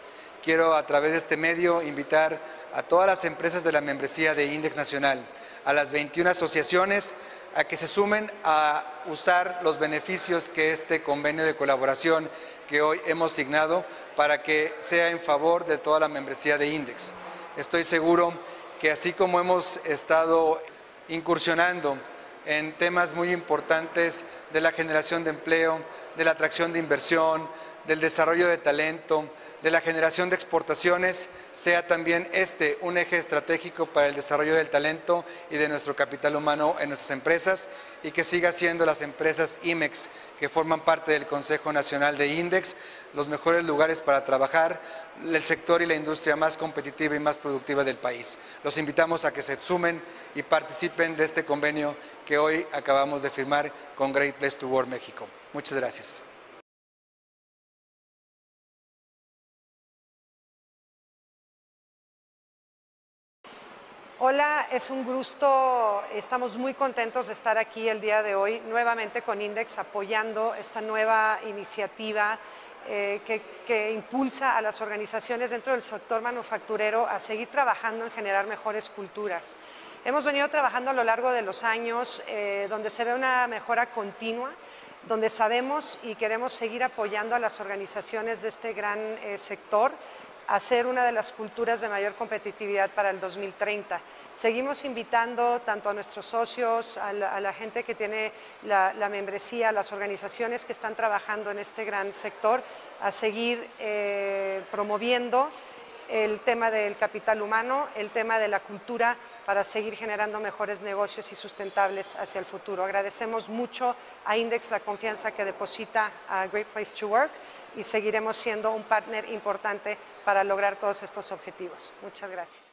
Quiero a través de este medio invitar a todas las empresas de la membresía de INDEX Nacional, a las 21 asociaciones, a que se sumen a usar los beneficios que este convenio de colaboración que hoy hemos signado para que sea en favor de toda la membresía de INDEX. Estoy seguro que así como hemos estado incursionando en temas muy importantes de la generación de empleo, de la atracción de inversión, del desarrollo de talento, de la generación de exportaciones, sea también este un eje estratégico para el desarrollo del talento y de nuestro capital humano en nuestras empresas y que siga siendo las empresas IMEX que forman parte del Consejo Nacional de INDEX los mejores lugares para trabajar, el sector y la industria más competitiva y más productiva del país. Los invitamos a que se sumen y participen de este convenio que hoy acabamos de firmar con Great Place to Work México. Muchas gracias. Hola, es un gusto, estamos muy contentos de estar aquí el día de hoy nuevamente con INDEX apoyando esta nueva iniciativa que impulsa a las organizaciones dentro del sector manufacturero a seguir trabajando en generar mejores culturas. Hemos venido trabajando a lo largo de los años donde se ve una mejora continua, donde sabemos y queremos seguir apoyando a las organizaciones de este gran sector a ser una de las culturas de mayor competitividad para el 2030. Seguimos invitando tanto a nuestros socios, a la gente que tiene la membresía, a las organizaciones que están trabajando en este gran sector, a seguir promoviendo el tema del capital humano, el tema de la cultura, para seguir generando mejores negocios y sustentables hacia el futuro. Agradecemos mucho a INDEX la confianza que deposita a Great Place to Work y seguiremos siendo un partner importante para lograr todos estos objetivos. Muchas gracias.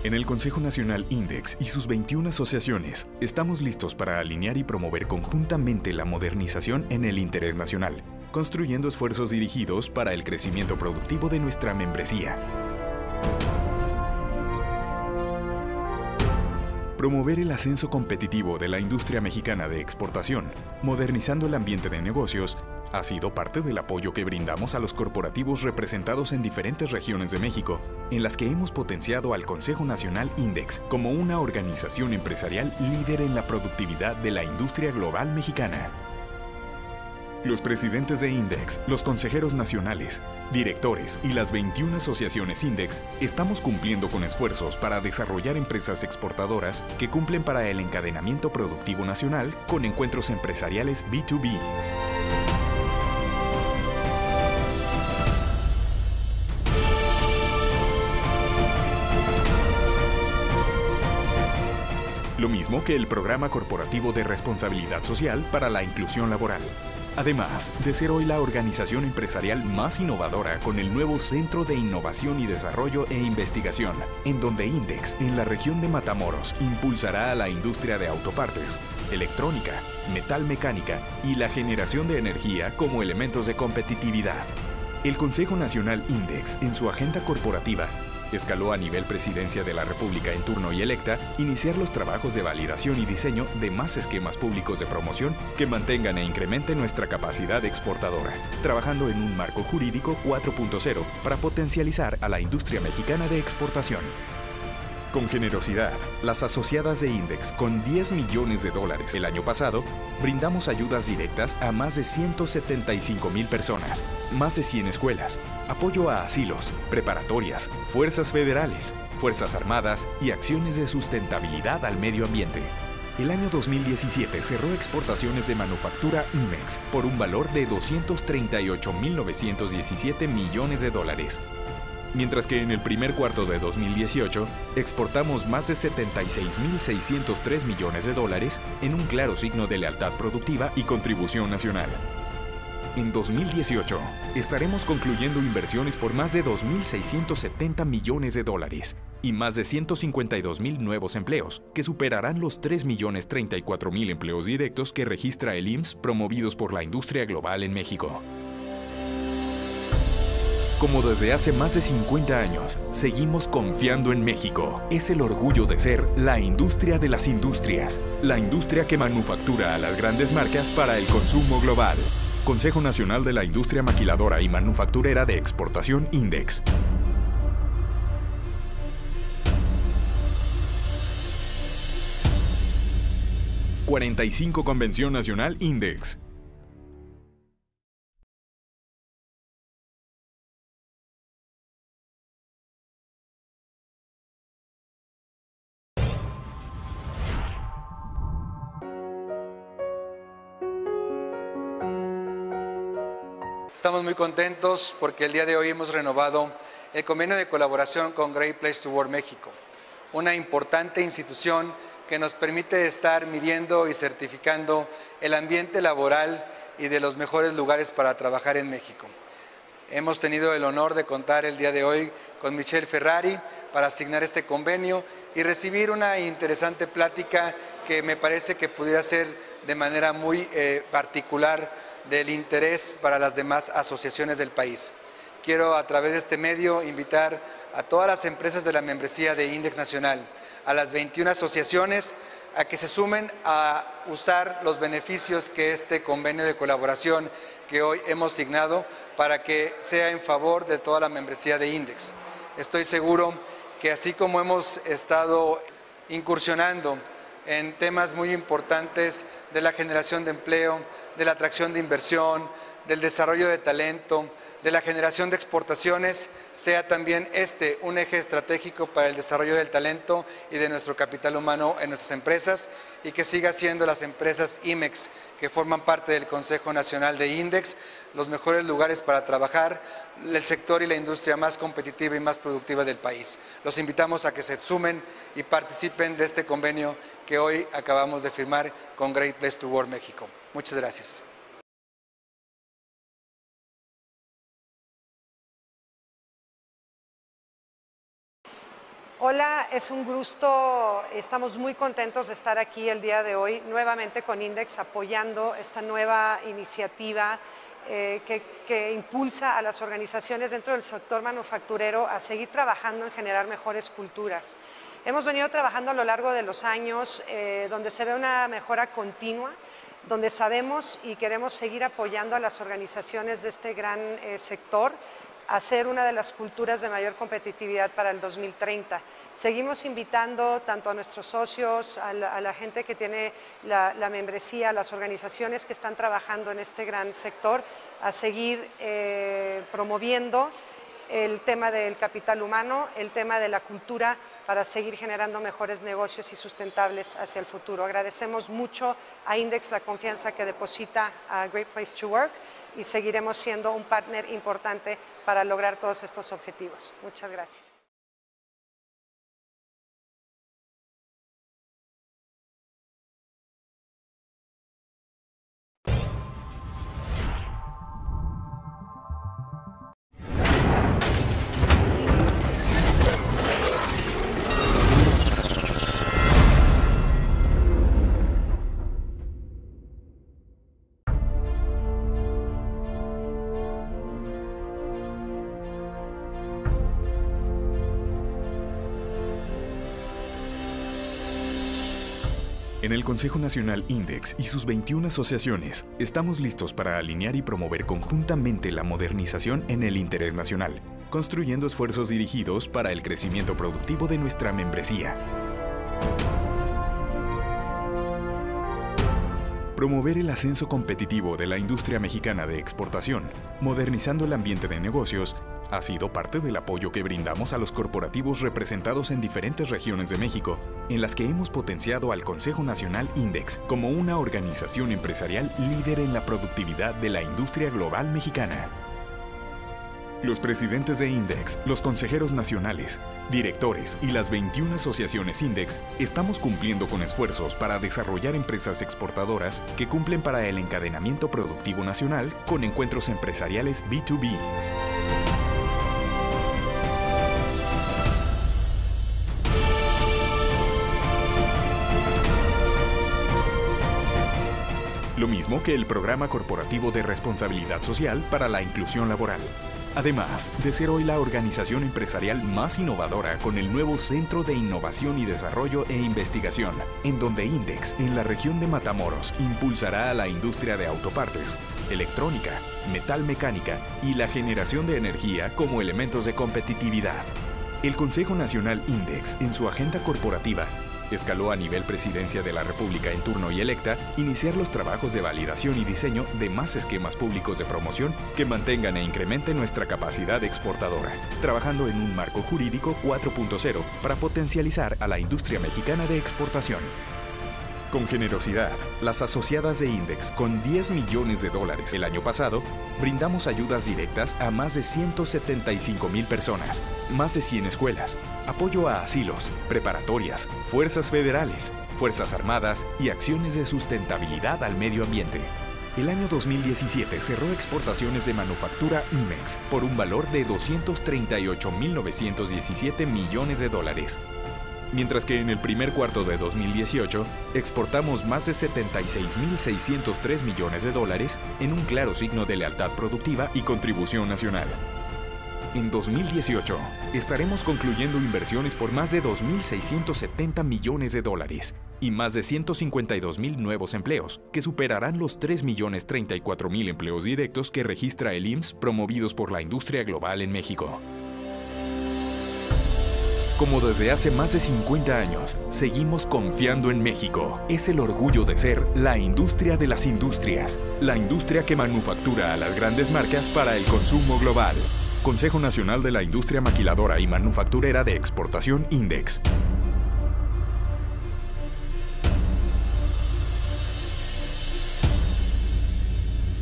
En el Consejo Nacional INDEX y sus 21 asociaciones, estamos listos para alinear y promover conjuntamente la modernización en el interés nacional, construyendo esfuerzos dirigidos para el crecimiento productivo de nuestra membresía. Promover el ascenso competitivo de la industria mexicana de exportación, modernizando el ambiente de negocios, ha sido parte del apoyo que brindamos a los corporativos representados en diferentes regiones de México, en las que hemos potenciado al Consejo Nacional INDEX como una organización empresarial líder en la productividad de la industria global mexicana. Los presidentes de INDEX, los consejeros nacionales, directores y las 21 asociaciones INDEX estamos cumpliendo con esfuerzos para desarrollar empresas exportadoras que cumplen para el encadenamiento productivo nacional con encuentros empresariales B2B. Lo mismo que el Programa Corporativo de Responsabilidad Social para la Inclusión Laboral. Además de ser hoy la organización empresarial más innovadora con el nuevo Centro de Innovación y Desarrollo e Investigación, en donde INDEX, en la región de Matamoros, impulsará a la industria de autopartes, electrónica, metal mecánica y la generación de energía como elementos de competitividad. El Consejo Nacional INDEX, en su agenda corporativa, Escaló a nivel Presidencia de la República en turno y electa, iniciar los trabajos de validación y diseño de más esquemas públicos de promoción que mantengan e incrementen nuestra capacidad exportadora, trabajando en un marco jurídico 4.0 para potencializar a la industria mexicana de exportación. Con generosidad, las asociadas de INDEX, con $10 millones el año pasado, brindamos ayudas directas a más de 175,000 personas, más de 100 escuelas, apoyo a asilos, preparatorias, fuerzas federales, fuerzas armadas y acciones de sustentabilidad al medio ambiente. El año 2017 cerró exportaciones de manufactura IMEX por un valor de $238,917 millones. Mientras que en el primer cuarto de 2018 exportamos más de $76,603 millones en un claro signo de lealtad productiva y contribución nacional. En 2018 estaremos concluyendo inversiones por más de $2,670 millones y más de 152,000 nuevos empleos, que superarán los 3,034,000 empleos directos que registra el IMSS promovidos por la industria global en México. Como desde hace más de 50 años, seguimos confiando en México. Es el orgullo de ser la industria de las industrias, la industria que manufactura a las grandes marcas para el consumo global. Consejo Nacional de la Industria Maquiladora y Manufacturera de Exportación INDEX. ¡45 Convención Nacional INDEX! Estamos muy contentos porque el día de hoy hemos renovado el convenio de colaboración con Great Place to Work México, una importante institución que nos permite estar midiendo y certificando el ambiente laboral y de los mejores lugares para trabajar en México. Hemos tenido el honor de contar el día de hoy con Michelle Ferrari para asignar este convenio y recibir una interesante plática que me parece que pudiera ser de manera muy particular del interés para las demás asociaciones del país. Quiero a través de este medio invitar a todas las empresas de la membresía de INDEX Nacional, a las 21 asociaciones, a que se sumen a usar los beneficios que este convenio de colaboración que hoy hemos signado para que sea en favor de toda la membresía de INDEX. Estoy seguro que así como hemos estado incursionando en temas muy importantes de la generación de empleo, de la atracción de inversión, del desarrollo de talento, de la generación de exportaciones, sea también este un eje estratégico para el desarrollo del talento y de nuestro capital humano en nuestras empresas, y que siga siendo las empresas IMEX, que forman parte del Consejo Nacional de INDEX, los mejores lugares para trabajar, el sector y la industria más competitiva y más productiva del país. Los invitamos a que se sumen y participen de este convenio que hoy acabamos de firmar con Great Place to Work México. Muchas gracias. Hola, es un gusto, estamos muy contentos de estar aquí el día de hoy nuevamente con INDEX apoyando esta nueva iniciativa que impulsa a las organizaciones dentro del sector manufacturero a seguir trabajando en generar mejores culturas. Hemos venido trabajando a lo largo de los años donde se ve una mejora continua, donde sabemos y queremos seguir apoyando a las organizaciones de este gran sector a ser una de las culturas de mayor competitividad para el 2030. Seguimos invitando tanto a nuestros socios, a la gente que tiene la membresía, a las organizaciones que están trabajando en este gran sector, a seguir promoviendo el tema del capital humano, el tema de la cultura, para seguir generando mejores negocios y sustentables hacia el futuro. Agradecemos mucho a INDEX la confianza que deposita a Great Place to Work y seguiremos siendo un partner importante para lograr todos estos objetivos. Muchas gracias. En el Consejo Nacional INDEX y sus 21 asociaciones, estamos listos para alinear y promover conjuntamente la modernización en el interés nacional, construyendo esfuerzos dirigidos para el crecimiento productivo de nuestra membresía. Promover el ascenso competitivo de la industria mexicana de exportación, modernizando el ambiente de negocios, ha sido parte del apoyo que brindamos a los corporativos representados en diferentes regiones de México, en las que hemos potenciado al Consejo Nacional INDEX como una organización empresarial líder en la productividad de la industria global mexicana. Los presidentes de INDEX, los consejeros nacionales, directores y las 21 asociaciones INDEX estamos cumpliendo con esfuerzos para desarrollar empresas exportadoras que cumplen para el encadenamiento productivo nacional con encuentros empresariales B2B. Lo mismo que el Programa Corporativo de Responsabilidad Social para la Inclusión Laboral. Además de ser hoy la organización empresarial más innovadora con el nuevo Centro de Innovación y Desarrollo e Investigación, en donde INDEX, en la región de Matamoros, impulsará a la industria de autopartes, electrónica, metal mecánica y la generación de energía como elementos de competitividad. El Consejo Nacional INDEX, en su agenda corporativa, escaló a nivel Presidencia de la República en turno y electa iniciar los trabajos de validación y diseño de más esquemas públicos de promoción que mantengan e incrementen nuestra capacidad exportadora, trabajando en un marco jurídico 4.0 para potencializar a la industria mexicana de exportación. Con generosidad, las asociadas de INDEX, con $10 millones el año pasado, brindamos ayudas directas a más de 175,000 personas, más de 100 escuelas, apoyo a asilos, preparatorias, fuerzas federales, fuerzas armadas y acciones de sustentabilidad al medio ambiente. El año 2017 cerró exportaciones de manufactura IMEX por un valor de $238,917 millones. Mientras que en el primer cuarto de 2018 exportamos más de $76,603 millones en un claro signo de lealtad productiva y contribución nacional. En 2018 estaremos concluyendo inversiones por más de $2,670 millones y más de 152,000 nuevos empleos, que superarán los 3,034,000 empleos directos que registra el IMSS promovidos por la industria global en México. Como desde hace más de 50 años, seguimos confiando en México. Es el orgullo de ser la industria de las industrias, la industria que manufactura a las grandes marcas para el consumo global. Consejo Nacional de la Industria Maquiladora y Manufacturera de Exportación INDEX.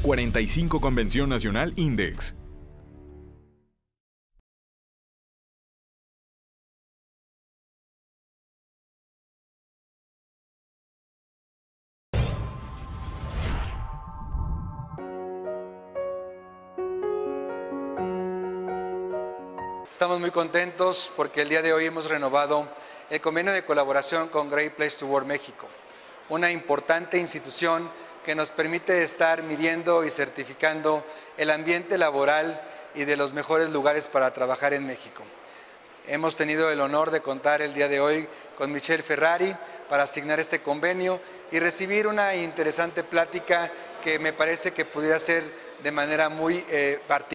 ¡45 Convención Nacional INDEX! Estamos muy contentos porque el día de hoy hemos renovado el convenio de colaboración con Great Place to Work México, una importante institución que nos permite estar midiendo y certificando el ambiente laboral y de los mejores lugares para trabajar en México. Hemos tenido el honor de contar el día de hoy con Michelle Ferrari para asignar este convenio y recibir una interesante plática que me parece que pudiera ser de manera muy particular